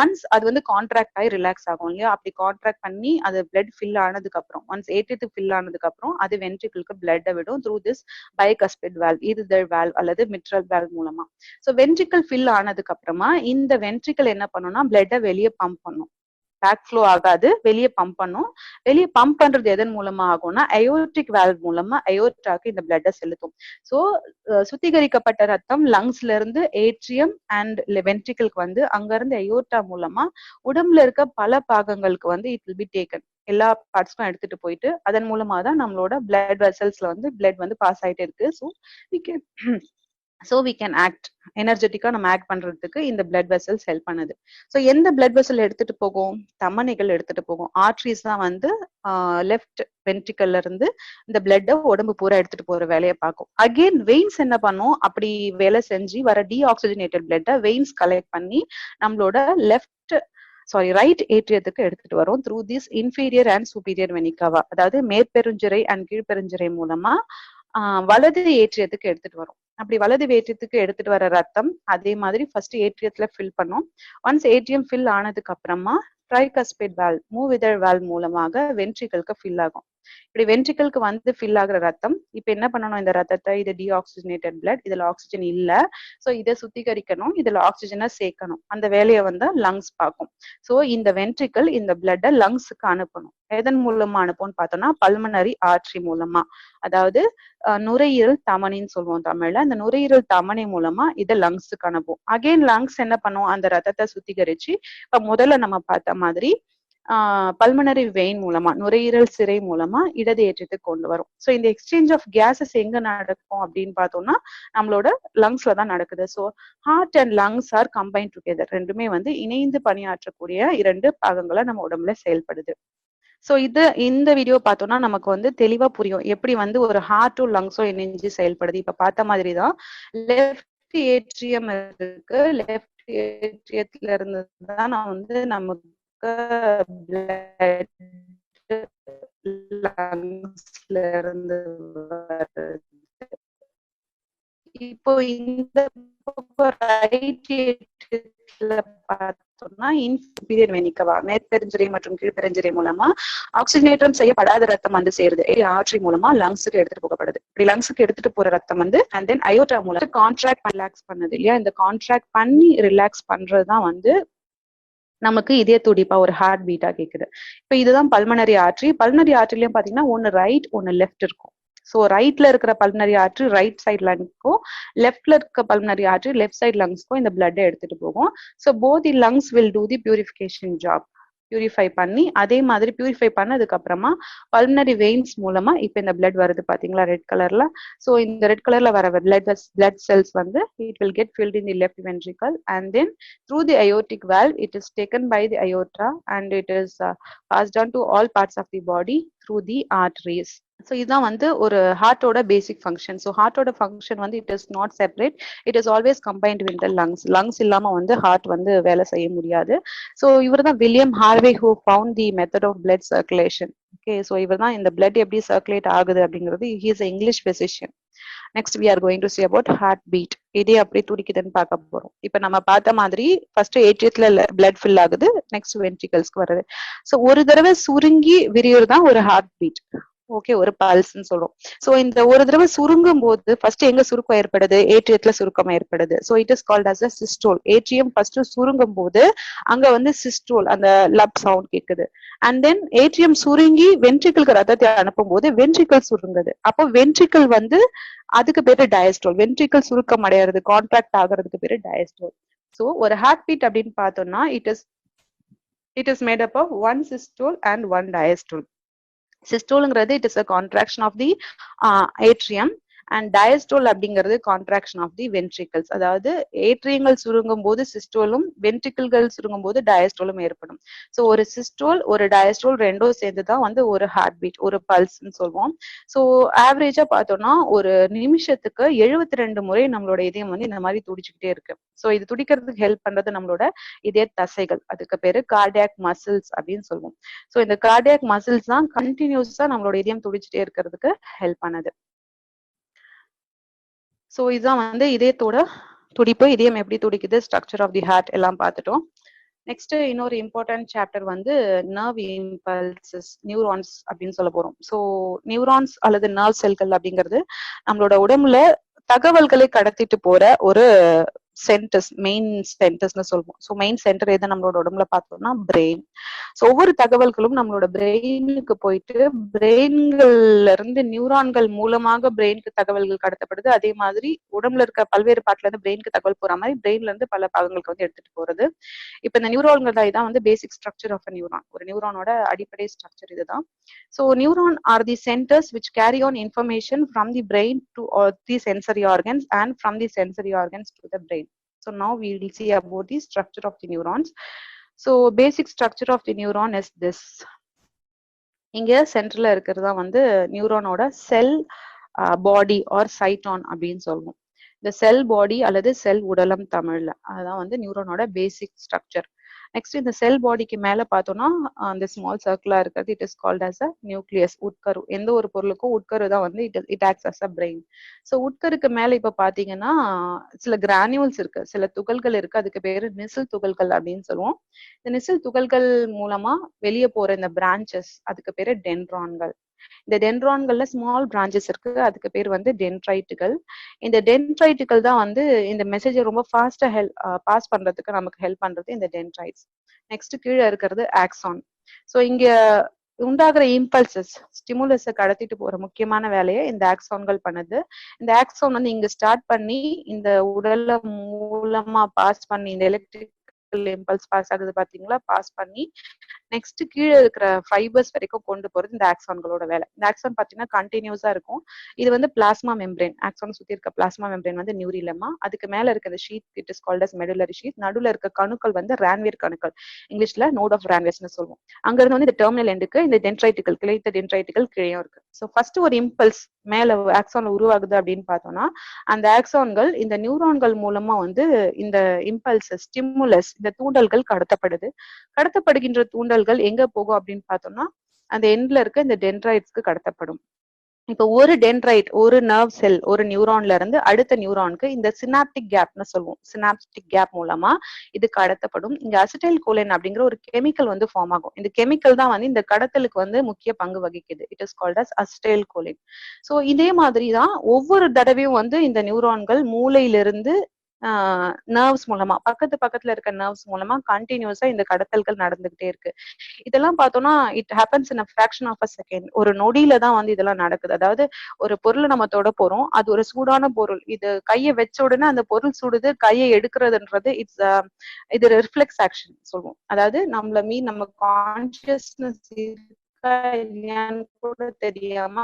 ஒன்ஸ் அது வந்து கான்ட்ராக்ட் ஆகி ரிலாக்ஸ் ஆகும் இல்லையா? அப்படி கான்ட்ராக்ட் பண்ணி அது பிளட் ஃபில் ஆனதுக்கு அப்புறம், ஒன்ஸ் ஏற்றியத்துக்கு ஃபில் ஆனதுக்கு அப்புறம் அது வென்ட்ரிக்கிளுக்கு பிளட்டை விடும் த்ரூ திஸ் பைகஸ்பிட் வால்வ், ஈரிதழ் வால்வ் அல்லது மிட்ரல் வால்வ் மூலமா. ஸோ வென்ட்ரிக்கல் ஃபில் ஆனதுக்கு அப்புறமா இந்த வென்ட்ரிக்கல் என்ன பண்ணும்னா பிளட்டை வெளியே பம்ப் பண்ணும். பேக் ஃப்ளோ ஆகாது, வெளியே பம்ப் பண்ணும். வெளியே பம்ப் பண்றது எதன் மூலமா ஆகும்னா அயோர்டிக் வால்வ் மூலமா அயோர்டாக்கு இந்த பிளட்டை செலுத்தும். ஸோ சுத்திகரிக்கப்பட்ட ரத்தம் லங்ஸ்ல இருந்து ஏட்ரியம் அண்ட் வென்ட்ரிக்கலுக்கு வந்து அங்க இருந்து அயோர்டா மூலமா உடம்புல இருக்க பல பாகங்களுக்கு வந்து இட் வில் பி டேக்கன். எல்லா பார்ட்ஸ்க்கும் எடுத்துட்டு போயிட்டு அதன் மூலமா தான் நம்மளோட பிளட் வெசல்ஸ்ல வந்து பிளட் வந்து பாஸ் ஆயிட்டே இருக்கு. ஸோ வி கேன் ஆக்ட் எனர்ஜெட்டிக்கா நம்ம ஆக்ட் பண்றதுக்கு இந்த பிளட் வெசல்ஸ் ஹெல்ப் பண்ணுது. ஸோ எந்த பிளட் வெசல் எடுத்துட்டு போகும்? தமனிகள் எடுத்துட்டு போகும். ஆர்ட்ரிஸ் தான் வந்து லெஃப்ட் வென்ட்ரிக்கல்ல இருந்து இந்த பிளட்டை உடம்பு பூரா எடுத்துட்டு போற வேலையை பார்க்கும். அகெயின் வெயின்ஸ் என்ன பண்ணும்? அப்படி வேலை செஞ்சு வர டீஆக்சிஜனேட்டட் பிளட்டை வெயின்ஸ் கலெக்ட் பண்ணி நம்மளோட ரைட் ஏட்ரியத்துக்கு எடுத்துட்டு வரும் through this inferior and superior vena cava, அதாவது மேற்பெருஞ்சிரை அண்ட் கீழ்பெருஞ்சிரை மூலமா வலது ஏற்றியத்துக்கு எடுத்துட்டு வரும். அப்படி வலது ஏற்றியத்துக்கு எடுத்துட்டு வர ரத்தம் அதே மாதிரி ஃபர்ஸ்ட் ஏட்ரியத்துல ஃபில் பண்ணும். ஒன்ஸ் ஏட்ரியம் ஃபில் ஆனதுக்கு அப்புறமா ட்ரைகஸ்பிட் வால்வ், மூவிதழ் வால்வ் மூலமாக வென்ட்ரிக்கலுக்கு ஃபில் ஆகும். இப்படி வென்ட்ரிக்கலுக்கு வந்து ஃபில் ஆகுற ரத்தம் இப்ப என்ன பண்ணணும்? இந்த ரத்தத்தை, இது டீஆக்சிஜனேட்டட் பிளட், இதுல ஆக்சிஜன் இல்ல, சோ இதை சுத்திகரிக்கணும், இதுல ஆக்சிஜனை சேர்க்கணும். அந்த வேலையை வந்து லங்ஸ் பார்க்கும். சோ இந்த வென்ட்ரிக்கல் இந்த பிளட்டை லங்ஸுக்கு அனுப்பணும். எதன் மூலமா அனுப்பும்னு பார்த்தோம்னா பல்மனரி ஆர்டரி மூலமா, அதாவது நுரையீரல் தமனின்னு சொல்லுவோம் தமிழ்ல. அந்த நுரையீரல் தமனி மூலமா இதை லங்ஸுக்கு அனுப்பும். அகைன் லங்ஸ் என்ன பண்ணும்? அந்த ரத்தத்தை சுத்திகரிச்சு இப்ப முதல்ல நம்ம பார்த்த மாதிரி பல்மனரி வெயின் மூலமா, நுரையீரல் சிரை மூலமா இடது ஏற்றத்துக்கு கொண்டு வரும். ஸோ இந்த எக்ஸ்சேஞ்ச் ஆஃப் கேசஸ் எங்க நடக்கும் அப்படின்னு பார்த்தோம்னா நம்மளோட லங்ஸ்ல தான் நடக்குது. So heart and lungs are combine together, ரெண்டுமே வந்து இணைந்து பணியாற்றக்கூடிய 2 பாகங்களை நம்ம உடம்புல செயல்படுது. ஸோ இந்த வீடியோ பார்த்தோம்னா நமக்கு வந்து தெளிவா புரியும் எப்படி வந்து ஒரு ஹார்ட்டும் லங்ஸும் இணைஞ்சு செயல்படுது. இப்ப பார்த்த மாதிரி தான் லெஃப்ட் ஏட்ரியம் இருக்கு, லெஃப்ட் ஏட்ரியத்துல இருந்து தான் நான் வந்து நமக்கு லங்ஸ்ல இருந்து வருது. இப்போ இந்த ரைட் ஏட்ரியத்துல பார்த்தோம்னா இன்ஃபீரியர் வெனிகவா, மேற்பெருஞ்சிரை மற்றும் கீழ்பெருஞ்சிரை மூலமா ஆக்சிஜனேற்றம் செய்யப்படாத ரத்தம் வந்து சேருது, ஆர்டரி மூலமா லங்ஸுக்கு எடுத்துட்டு போகப்படுது. இப்படி லங்ஸுக்கு எடுத்துட்டு போற ரத்தம் வந்து அண்ட் தென் அயோட்டா மூலம் கான்ட்ராக்ட் ரிலாக்ஸ் பண்ணுது இல்லையா? இந்த கான்ட்ராக்ட் பண்ணி ரிலாக்ஸ் பண்றதுதான் வந்து நமக்கு இதய துடிப்பா ஒரு ஹார்ட் பீட்டா கேக்குது. இப்ப இதுதான் பல்மனரி ஆர்டரி. பல்மனரி ஆர்டரிலயும் பாத்தீங்கன்னா ஒன்னு ரைட் ஒன்னு லெஃப்ட் இருக்கும். ஸோ ரைட்ல இருக்கிற பல்மனரி ஆர்டரி ரைட் சைட் லங்ஸ்க்கும், லெஃப்ட்ல இருக்க பல்மனரி ஆர்டரி லெஃப்ட் சைட் லங்ஸ்க்கும் இந்த பிளட்டை எடுத்துட்டு போகும். So both the lungs will do the purification job. Purify பண்ணி அதே மாதிரி பியூரிஃபை பண்ணதுக்கு அப்புறமா பல்மனரி வெயின்ஸ் மூலமா இப்ப இந்த பிளட் வருது பாத்தீங்களா ரெட் கலர்ல. ஸோ இந்த ரெட் கலர்ல வர பிளட் செல்ஸ் வந்து it will get field in the left ventricle and then through the aortic valve it is taken by the aorta and it is passed on to all parts of the body through the arteries. So இதுதான் வந்து ஒரு ஹார்ட்டோட பேசிக் ஃபங்க்ஷன். ஸோ ஹார்ட்டோட ஃபங்க்ஷன் வந்து it is not separate, it is always combined with the lungs. Lungs இல்லாம வந்து ஹார்ட் வந்து வேலை செய்ய முடியாது. ஸோ இவர் தான் William Harvey who found the method of blood circulation. Okay, so இவர் தான் இந்த பிளட் எப்படி சர்க்குலேட் ஆகுது அப்படிங்கிறது, he is English physician. Next we are going to see about heart beat. இதே அப்படி துடிக்குதுன்னு பார்க்க போறோம். இப்ப நம்ம பார்த்த மாதிரி ஃபர்ஸ்ட் ஏட்ரியத்துல blood fill ஆகுது, நெக்ஸ்ட் வென்ட்ரிகல்ஸ்க்கு வருது. சோ ஒரு தடவை சுருங்கி விரியுறதுதான் ஒரு ஹார்ட் பீட். ஓகே, ஒரு பல்ஸ்ன்னு சொல்றோம். சோ இந்த ஒரு தடவை சுருங்கும் போது ஃபர்ஸ்ட் எங்க சுருக்கம் ஏற்படுது? ஏட்ரியத்துல சுருக்கம் ஏற்படுது. So it is called as a systole. Atrium first சுருங்கும் போது அங்க வந்து சிஸ்டோல், அந்த லப் சவுண்ட் கேக்குது. அண்ட் தென் ஏட்ரியம் சுருங்கி வென்ட்ரிக்கலுக்கு ரத்தத்தை அனுப்பும் போது வென்ட்ரிக்கல் சுருங்குது. அப்போ வென்ட்ரிக்கல் வந்து அதுக்கு பேரு டயஸ்டோல். வென்ட்ரிக்கல் சுருக்கம் அடையிறது, கான்ட்ராக்ட் ஆகிறதுக்கு பேரு டயஸ்டோல். சோ ஒரு ஹார்ட் பீட் அப்படின்னு பார்த்தோம்னா it is made up of one systole and one diastole. Systole it is a contraction of the atrium and diastole அப்படிங்கிறது contraction of the ventricles. அதாவது ஏட்ரியங்கள் சுருங்கும் போது சிஸ்டோலும் வென்ட்ரிக்கிள்கள் சுருங்கும் போது டயஸ்டோலும் ஏற்படும். ஸோ ஒரு சிஸ்டோல் ஒரு டயஸ்டோல் ரெண்டும் சேர்ந்து தான் வந்து ஒரு ஹார்ட் பீட், ஒரு பல்ஸ்ன்னு சொல்லுவோம். ஸோ ஆவரேஜா பார்த்தோம்னா ஒரு நிமிஷத்துக்கு 72 முறை நம்மளோட இதயம் வந்து இந்த மாதிரி துடிச்சுக்கிட்டே இருக்கு. ஸோ இது துடிக்கிறதுக்கு ஹெல்ப் பண்றது நம்மளோட இதய தசைகள், அதுக்கு பேரு கார்டியாக் மசில்ஸ் அப்படின்னு சொல்லுவோம். ஸோ இந்த கார்டியாக் மசில்ஸ் தான் கண்டினியூஸா நம்மளோட இதயம் துடிச்சுட்டே இருக்கிறதுக்கு ஹெல்ப் பண்ணுது. ஸோ இதுதான் வந்து இதயத்தோட துடிப்பு, இதயம் எப்படி துடிக்குது, ஸ்ட்ரக்சர் ஆஃப் தி ஹார்ட் எல்லாம் பார்த்துட்டோம். நெக்ஸ்ட் இன்னொரு இம்பார்ட்டன்ட் சாப்டர் வந்து நர்வ் இம்பல்சஸ், நியூரான்ஸ் அப்படின்னு சொல்ல போறோம். ஸோ நியூரான்ஸ் அல்லது நர்வ் செல்கள் அப்படிங்கிறது நம்மளோட உடம்புல தகவல்களை கடத்திட்டு போற ஒரு சென்டர்ஸ், மெயின் சென்டர்ஸ்னு சொல்லுவோம். ஸோ மெயின் சென்டர் எதை நம்மளோட உடம்புல பார்த்தோம்னா பிரெயின். ஸோ ஒவ்வொரு தகவல்களும் நம்மளோட பிரெயினுக்கு போயிட்டு பிரெயின்கள்ல இருந்து நியூரான்கள் மூலமாக பிரெயினுக்கு தகவல்கள் கடத்தப்படுது. அதே மாதிரி உடம்புல இருக்க பல்வேறு பாட்டுல இருந்து பிரெயினுக்கு தகவல் போற மாதிரி பிரெயின்ல இருந்து பல பாகங்களுக்கு வந்து எடுத்துட்டு போறது. இப்ப இந்த நியூரான்கள் தான் இதான் வந்து basic structure of a neuron. ஒரு நியூரானோட அடிப்படை ஸ்ட்ரக்சர் இதுதான். So neuron are the centers which carry on information from the brain to the sensory organs and from the sensory organs to the brain. So now we will see about the structure of the neurons. So basic structure of the neuron is this. இங்க சென்டர்ல இருக்கிறதா வந்து நியூரானோட செல் பாடி ஆர் சைட்டான் அப்படின்னு சொல்லுவோம். இந்த செல் பாடி அல்லது செல் உடலம் தமிழ்ல, அதுதான் வந்து நியூரானோட பேசிக் ஸ்ட்ரக்சர். நெக்ஸ்ட் இந்த செல் பாடிக்கு மேல பார்த்தோம்னா அந்த ஸ்மால் சர்க்கிளா இருக்கிறது it is called as a nucleus, உட்கரு. எந்த ஒரு பொருளுக்கும் உட்கரு தான் வந்து it acts as a brain. So உட்கருக்கு மேல இப்ப பாத்தீங்கன்னா சில கிரானியூல்ஸ் இருக்கு, சில துகள்கள் இருக்கு, அதுக்கு பேரு நிசில் துகள்கள் அப்படின்னு சொல்லுவோம். இந்த நிசில் துகள்கள் மூலமா வெளியே போற இந்த பிரான்ச்சஸ் அதுக்கு பேரு டென்ட்ரான்கள். இந்த டென்ட்ரான்கள்ல ஸ்மால் பிரான்ச்சஸ் இருக்கு, அதுக்கு பேர் வந்து டென்ட்ரைட்டுகள். இந்த டென்ட்ரைட்டுகள் தான் வந்து இந்த மெசேஜை ரொம்ப ஃபாஸ்டா பாஸ் பண்றதுக்கு நமக்கு ஹெல்ப் பண்றது இந்த டென்ட்ரைட்ஸ். நெக்ஸ்ட் கீழே இருக்கிறது ஆக்சான். ஸோ இங்க உண்டாகிற இம்பல்சஸ், ஸ்டிமுலஸை கடத்திட்டு போற முக்கியமான வேலையை இந்த ஆக்சான்கள் பண்ணுது. இந்த ஆக்சான் வந்து இங்க ஸ்டார்ட் பண்ணி இந்த உடல்ல மூலமா பாஸ் பண்ணி இந்த எலக்ட்ரிக் இம்பல்ஸ் பாஸ் ஆகுது பாத்தீங்களா, பாஸ் பண்ணி நெக்ஸ்ட் கீழே இருக்கிற ஃபைபர்ஸ் வரைக்கும் கொண்டு போறது இந்த ஆக்சான்களோட வேலை. இந்த ஆக்சான் பாத்தீங்கன்னா கண்டினியூஸா இருக்கும். இது வந்து பிளாஸ்மா மெம்பரேன், ஆக்சான் சுத்தி இருக்க பிளாஸ்மா மெம்பரேன் வந்து நியூரிலமா, அதுக்கு மேல இருக்க sheet it is called as medullary sheet. நடுவுல இருக்க கணுக்கள் வந்து ரான்வேர் கணுக்கள், இங்கிலீஷ்ல நோட் ஆஃப் ரான்வேர்ஸ்னு சொல்லுவோம். அங்க இருந்து வந்து இந்த டெர்மினல் எண்டுக்கு இந்த டென்ட்ரைட்டுகள், கிளைத்த டென்ட்ரைட்டுகள் கீழே இருக்கு. ஸோ ஃபர்ஸ்ட் ஒரு இம்பல்ஸ் மேல ஆக்சான் உருவாகுது அப்படின்னு பார்த்தோம்னா அந்த ஆக்சான்கள் இந்த நியூரான்கள் மூலமா வந்து இந்த இம்பல்ஸ், ஸ்டிமுலஸ், இந்த தூண்டல்கள் கடத்தப்படுகின்ற தூண்டல்கள் எங்க போகும் அப்படின்னு பார்த்தோம்னா அந்த எண்ட்ல இருக்க இந்த டென்ட்ரைட்ஸ்க்கு கடத்தப்படும். இப்ப ஒரு டென்ட்ரைட், ஒரு நர்வ் செல், ஒரு நியூரான்ல இருந்து அடுத்த நியூரானுக்கு இந்த சினாப்டிக் கேப்னு சொல்லுவோம். சினாப்டிக் கேப் மூலமா இது கடத்தப்படும். இங்க அசிடைல் கோலின் அப்படிங்கிற ஒரு கெமிக்கல் வந்து ஃபார்ம் ஆகும். இந்த கெமிக்கல் தான் வந்து இந்த கடத்தலுக்கு வந்து முக்கிய பங்கு வகிக்குது. It is called as acetyl choline. So இதே மாதிரி தான் ஒவ்வொரு தடவையும் வந்து இந்த நியூரான்கள் மூளையிலிருந்து நர்வ்ஸ் மூலமா, பக்கத்துல இருக்க நர்வ்ஸ் மூலமா கண்டினியூஸா இந்த கடத்தல்கள் நடந்துகிட்டே இருக்கு. இதெல்லாம் பார்த்தோம்னா it happens in a fraction of a second. ஒரு நொடியில தான் வந்து இதெல்லாம் நடக்குது. அதாவது ஒரு பொருளை நம்ம தொட போறோம், அது ஒரு சூடான பொருள், இது கையை வச்ச உடனே அந்த பொருள் சுடுது, கையை எடுக்கிறதுன்றது இது ரிஃப்ளெக்ஸ் ஆக்ஷன் சொல்லுவோம். அதாவது நம்ம கான்சியஸ்னஸ் இல்லையான்னு கூட தெரியாம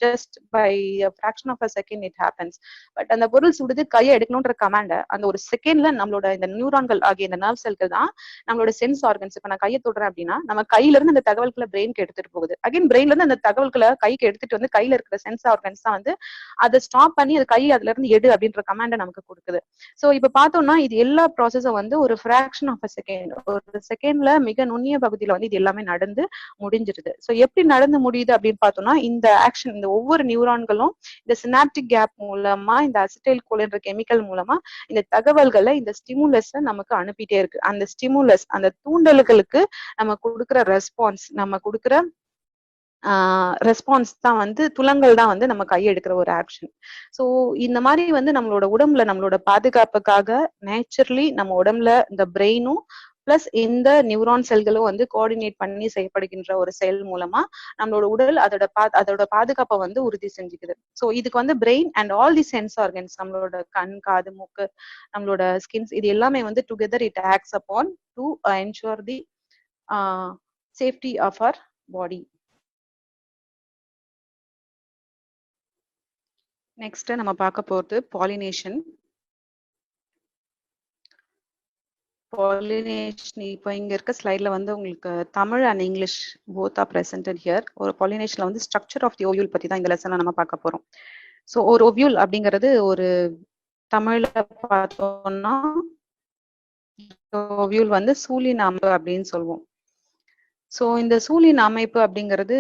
just by fraction of a second it happens. But அந்த பொருள் சுடுது, கையை எடுக்கணும்ன்ற கமாண்ட அந்த ஒரு செகண்ட்ல நம்மளோட இந்த நியூரான்கள் ஆகிய இந்த நர்வ் செல்கள் தான் நம்மளோட சென்ஸ் ஆர்கன்ஸ். இப்ப நான் கையை தொடுறேன் அப்படின்னா நம்ம கையில இருந்து அந்த தகவல்களை பிரெயினுக்கு எடுத்துட்டு போகுது. அகைன் பிரெயின்ல இருந்து அந்த தகவல்களை கைக்கு எடுத்துட்டு வந்து கையில இருக்கிற சென்ஸ் ஆர்கன்ஸ் தான் வந்து அதை ஸ்டாப் பண்ணி அது கையை அதுல இருந்து எடு அப்படின்ற கமாண்ட நமக்கு கொடுக்குது. சோ இப்ப பார்த்தோம்னா இது எல்லா ப்ராசஸும் வந்து ஒரு ஃபிராக்ஷன் ஆஃப் அ செகண்ட், ஒரு செகண்ட்ல மிக நுண்ணிய பகுதியில வந்து இது எல்லாமே நடந்து முடிஞ்சிருது. முடிஞ்சிருது. ஸோ எப்படி நடந்து முடியுது அப்படின்னு பார்த்தோம்னா, இந்த ஆக்ஷன், இந்த ஒவ்வொரு நியூரான்களும் இந்த சினாப்டிக் கேப் மூலமா, இந்த அசிடைல் கோலின்ற கெமிக்கல் மூலமா இந்த தகவல்களை, இந்த ஸ்டிமுலஸ நமக்கு அனுப்பிட்டே இருக்கு. அந்த ஸ்டிமுலஸ், அந்த தூண்டல்களுக்கு நம்ம கொடுக்குற ரெஸ்பான்ஸ், நம்ம கொடுக்குற ரெஸ்பான்ஸ் தான் வந்து, துலங்கள் தான் வந்து நம்ம கையெடுக்கிற ஒரு ஆக்ஷன். ஸோ இந்த மாதிரி வந்து நம்மளோட உடம்புல நம்மளோட பாதுகாப்புக்காக நேச்சுரலி நம்ம உடம்புல இந்த பிரெயினும் பிளஸ் இந்த நியூரான் செல்களும் வந்து கோஆர்டினேட் பண்ணி செய்யப்படுகின்ற ஒரு செயல் மூலமா நம்மளோட உடல் அதோட பாதுகாப்பை வந்து உறுதி செஞ்சுக்குது. ஸோ இதுக்கு வந்து brain and all the sense organs, நம்மளோட கண், காது, மூக்கு, நம்மளோட ஸ்கின்ஸ், இது எல்லாமே வந்து together it acts upon to ensure the safety of our body. Next நம்ம பார்க்க போறது பாலினேஷன். பாலினேஷன் இப்போ இங்க இருக்க ஸ்லைட்ல வந்து உங்களுக்கு Tamil and English both are presented here. ஒரு பாலினேஷன்ல வந்து ஸ்ட்ரக்சர் ஆஃப் தி ஓவியூல் பத்தி தான் இந்த லெசன்ல நம்ம பார்க்க போறோம். ஸோ ஒரு ஓவியூல் அப்படிங்கிறது ஒரு தமிழ்ல பார்த்தோம்னா ஓவியூல் வந்து சூழின் அமைப்பு அப்படின்னு சொல்லுவோம். ஸோ இந்த சூழின் அமைப்பு அப்படிங்கிறது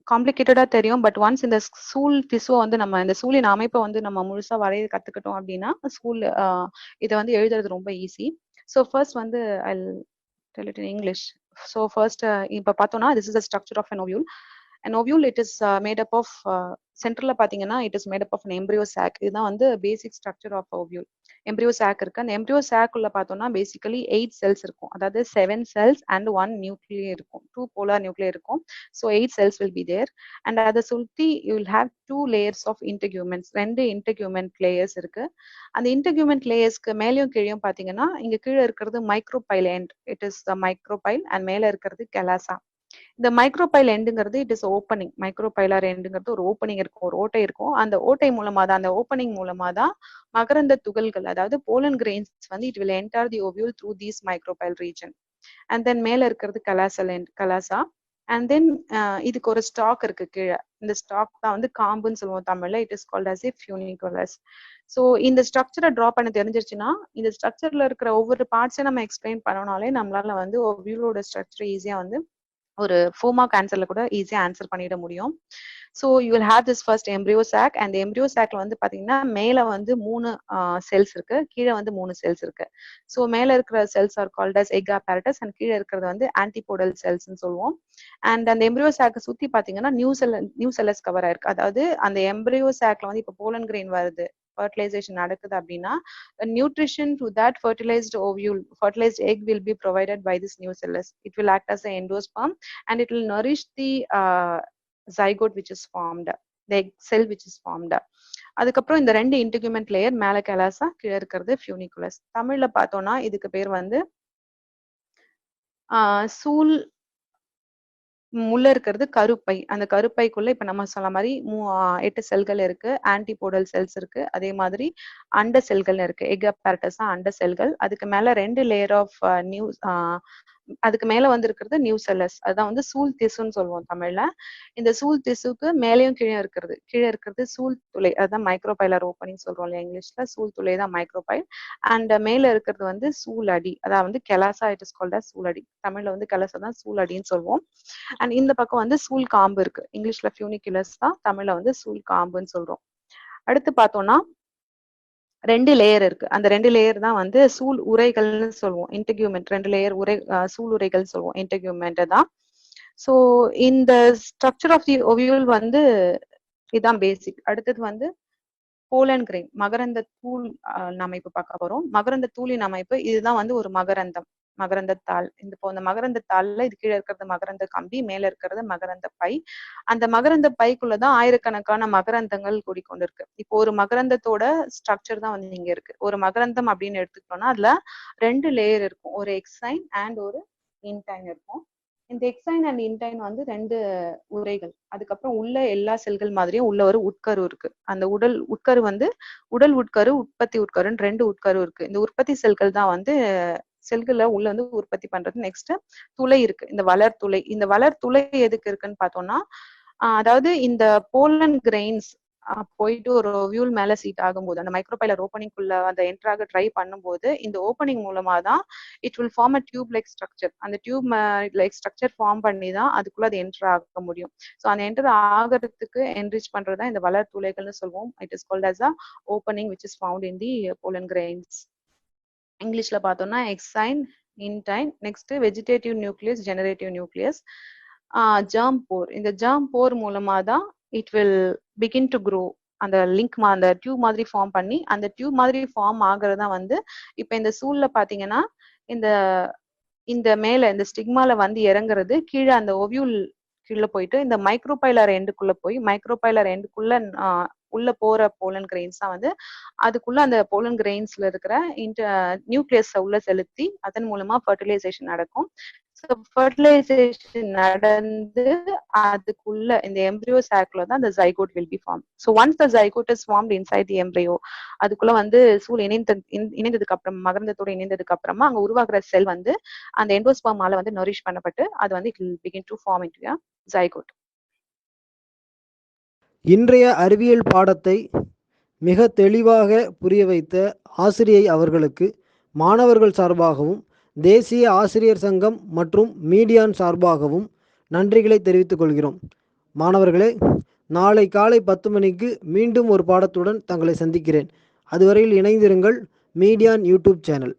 காம்ப்ளிகேட்டடா தெரியும். பட் ஒன்ஸ் இந்த சூல் திசுவை வந்து நம்ம இந்த சூழின் அமைப்பை வந்து நம்ம முழுசா வரைய கத்துக்கிட்டோம் அப்படின்னா இதை வந்து எழுதுறது ரொம்ப ஈஸி. ஸோ ஃபர்ஸ்ட் வந்து I'll tell it in English. So first இப்போ பார்த்தோம்னா this is the structure of an ovule. An ovule, it is made up of சென்டர்ல பாத்தீங்கன்னா it is made up of an embryo sac. இதுதான் வந்து basic structure of ovule. embryo sac இருக்கு. அந்த embryo sac உள்ள பார்த்தோம்னா basically 8 cells இருக்கும். அதாவது 7 cells and 1 nuclei இருக்கும். 2 polar nuclei இருக்கும். So 8 cells will be there. And அதை சுத்தி you will have 2 layers of integuments. 2 integument layers இருக்கு. அந்த integument layersக்கு மேலேயும் கீழேயும் பாத்தீங்கன்னா இங்க கீழே இருக்கிறது micropyle end. It is the micropyle and மேல இருக்கிறது callasa. இந்த மைக்ரோபைல் எண்டுங்கிறது இட் இஸ் ஓப்பனிங். மைக்ரோபைலார் எண்டுங்கிறது ஒரு ஓப்பனிங் இருக்கும், ஒரு ஓட்டை இருக்கும். அந்த ஓட்டை மூலமா தான், அந்த ஓப்பனிங் மூலமா தான் மகரந்த துகள்கள், அதாவது போலன் கிரெயின்ஸ் வந்து it will enter the ovule through these micropyle region. And then மேல இருக்கிறது கலாசல் எண்ட், கலாசா. அண்ட் தென் இதுக்கு ஒரு ஸ்டாக் இருக்கு கீழே. இந்த ஸ்டாக் தான் வந்து காம்புன்னு சொல்லுவோம் தமிழ்ல. It is called as a funiculus. So இந்த ஸ்ட்ரக்சரை ட்ரா பண்ண தெரிஞ்சிருச்சுன்னா இந்த ஸ்ட்ரக்சர்ல இருக்கிற ஒவ்வொரு பார்ட்ஸையும் நம்ம எக்ஸ்பிளைன் பண்ணனாலே நம்மளால வந்து ஓவியூலோட ஸ்ட்ரக்சரை ஈஸியா வந்து ஒரு 4 மார்க் ஆன்சர்ல கூட ஈஸியா ஆன்சர் பண்ணிட முடியும். So you will have this first embryo sac. And embryo சாக்ல வந்து பாத்தீங்கன்னா மேல வந்து 3 செல்ஸ் இருக்கு, கீழே வந்து 3 செல்ஸ் இருக்கு. ஸோ மேல இருக்கிற cells are called as egg apparatus and கீழே இருக்கிறது வந்து ஆன்டிபோடல் செல்ஸ்ன்னு சொல்லுவோம். அண்ட் அந்த எம்ப்ரியோ சாக்கை சுத்தி பாத்தீங்கன்னா நியூ செல்லஸ் கவர் ஆயிருக்கு. அதாவது அந்த எம்ப்ரியோ சாக்ல வந்து இப்போ போலன் கிரெயின் வருது, fertilization நடக்குது அப்படின்னா nutrition to that fertilized ovule, fertilized egg will be provided by this new cellus. It will act as an endosperm and it will nourish the zygote which is formed, the egg cell which is formed. அதுக்கப்புறம் இந்த 2 இன்டெகுமெண்ட் லேயர், மேல கலாசா, கீழே இருக்கிறது ஃபியூனிகுலஸ். தமிழ்ல பார்த்தோம்னா இதுக்கு பேர் வந்து சூல், உள்ள இருக்கிறது கருப்பை. அந்த கருப்பைக்குள்ள இப்ப நம்ம சொன்ன மாதிரி 8 செல்கள் இருக்கு, ஆன்டிபோடல் செல்ஸ் இருக்கு, அதே மாதிரி அண்ட செல்கள் இருக்கு. எக் apparatus அண்ட செல்கள். அதுக்கு மேல 2 லேயர் ஆஃப் அதுக்கு மேல வந்து இருக்கிறது நியூ செல்லஸ், அதுதான் வந்து சூல் திசுன்னு சொல்லுவோம் தமிழ்ல. இந்த சூல் திசுக்கு மேலேயும் கீழே இருக்கிறது சூல் துளை, அதுதான் மைக்ரோபைலர் ஓப்பனிங் சொல்றோம் இல்லையா இங்கிலீஷ்ல. சூல் துளை தான் மைக்ரோபைல். அண்ட் மேல இருக்கிறது வந்து சூலடி, அதாவது வந்து கெலாசா, இட் இஸ் கால்ட் அஸ் சூலடி. தமிழ்ல வந்து கெலாசா தான் சூலடின்னு சொல்லுவோம். அண்ட் இந்த பக்கம் வந்து சூல் காம்பு இருக்கு. இங்கிலீஷ்ல ஃபியூனிகுலஸ் தான், தமிழ்ல வந்து சூல் காம்புன்னு சொல்றோம். அடுத்து பார்த்தோம்னா 2 லேயர் இருக்கு. அந்த 2 லேயர் தான் வந்து சூல் உரைகள்னு சொல்லுவோம். இன்டெகுமெண்ட் 2 லேயர் உரை, சூல் உரைகள் சொல்லுவோம், இன்டெகுமெண்ட் தான். ஸோ இந்த ஸ்ட்ரக்சர் ஆஃப் தி ஓவியூல் வந்து இதுதான் பேசிக். அடுத்தது வந்து போலன் கிரெயின், மகரந்த தூள் அமைப்பு பார்க்க போறோம். மகரந்த தூளின் அமைப்பு இதுதான் வந்து ஒரு மகரந்தம், மகரந்தத்தாள். இந்த மகரந்த தாள்ல இது கீழே இருக்கிறது மகரந்த கம்பி, மேல இருக்கிறது மகரந்த பை. அந்த மகரந்த பைக்குள்ளதான் ஆயிரக்கணக்கான மகரந்தங்கள் கூடிக்கொண்டிருக்கு. இப்போ ஒரு மகரந்தத்தோட ஸ்ட்ரக்சர் தான் வந்து இங்க இருக்கு. ஒரு மகரந்தம் அப்படின்னு எடுத்துக்கிட்டோம்னா அதுல 2 லேயர் இருக்கும், ஒரு எக்ஸைன் அண்ட் ஒரு இன்டைன் இருக்கும். இந்த எக்ஸைன் அண்ட் இன்டைன் வந்து 2 உரைகள். அதுக்கப்புறம் உள்ள எல்லா செல்கள் மாதிரியும் உள்ள ஒரு உட்கரு இருக்கு. அந்த உட்கரு வந்து உடல் உட்கரு, உற்பத்தி உட்கருன்னு 2 உட்கரு இருக்கு. இந்த உற்பத்தி செல்கள் தான் வந்து செல்களை உள்ள வந்து உற்பத்தி பண்றது. நெக்ஸ்ட் துளை இருக்கு, இந்த வளர் துளை. இந்த வளர் துளை எதுக்கு இருக்குன்னு பார்த்தோம்னா அதாவது இந்த போலன் கிரெயின்ஸ் போயிட்டு ஒரு ஓவியூல் மேல சீட் ஆகும்போது அந்த மைக்ரோபைலர் ஓப்பனிங்குள்ள அந்த என்ட்ராக ட்ரை பண்ணும்போது இந்த ஓப்பனிங் மூலமா தான் it will form a tube like structure. அந்த டியூப் லைக் ஸ்ட்ரக்சர் ஃபார்ம் பண்ணி தான் அதுக்குள்ள அது என்டர் ஆக முடியும். ஸோ அந்த என்டர் ஆகிறதுக்கு என்ரிச் பண்றது தான் இந்த வளர் துளைகள்னு சொல்லுவோம். It is called as a opening which is found in the pollen grains. இங்கிலீஷ்ல பார்த்தோம்னா exine, intine, next vegetative nucleus, generative nucleus, germ pore. இந்த ஜெர்ம் போர் மூலமா தான் it will begin to grow. அந்த லிங்க் அந்த டியூப் மாதிரி ஃபார்ம் பண்ணி அந்த டியூப் மாதிரி ஃபார்ம் ஆகுறது தான் வந்து இப்ப இந்த சூழ்ல பாத்தீங்கன்னா இந்த இந்த மேல இந்த ஸ்டிக்மால வந்து இறங்குறது கீழே அந்த ஓவியூல் கீழே போயிட்டு இந்த மைக்ரோபைலர் எண்டுக்குள்ள போய் மைக்ரோபைலர் எண்டுக்குள்ள உள்ள போற போலன் கிரெயின்ஸ் தான் வந்து அதுக்குள்ள அந்த போலன் கிரெயின்ஸ்ல இருக்கிற நியூக்ளியஸ் உள்ள செலுத்தி அதன் மூலமா ஃபர்டிலைசேஷன் நடக்கும். ஃபர்டிலைசேஷன் நடந்து அதுக்குள்ள இந்த எம்ப்ரியோ சாக்ல தான் the zygote will be formed. So once the zygote is formed inside the embryo, அதுக்குள்ள வந்து சூழ் இணைந்ததுக்கு அப்புறம் மகரந்தத்தோட இணைந்ததுக்கு அப்புறமா அங்க உருவாக்குற செல் வந்து அந்த எண்டோஸ்பர்மால வந்து நரிஷ் பண்ணப்பட்டு அது வந்து it will begin to form into a zygote. இன்றைய அறிவியல் பாடத்தை மிக தெளிவாக புரிய வைத்த ஆசிரியை அவர்களுக்கு மாணவர்கள் சார்பாகவும் தேசிய ஆசிரியர் சங்கம் மற்றும் மீடியான் சார்பாகவும் நன்றிகளை தெரிவித்துக் கொள்கிறோம். மாணவர்களே, நாளை காலை 10 மணிக்கு மீண்டும் ஒரு பாடத்துடன் தங்களை சந்திக்கிறேன். அதுவரையில் இணைந்திருங்கள் மீடியான் யூடியூப் சேனல்.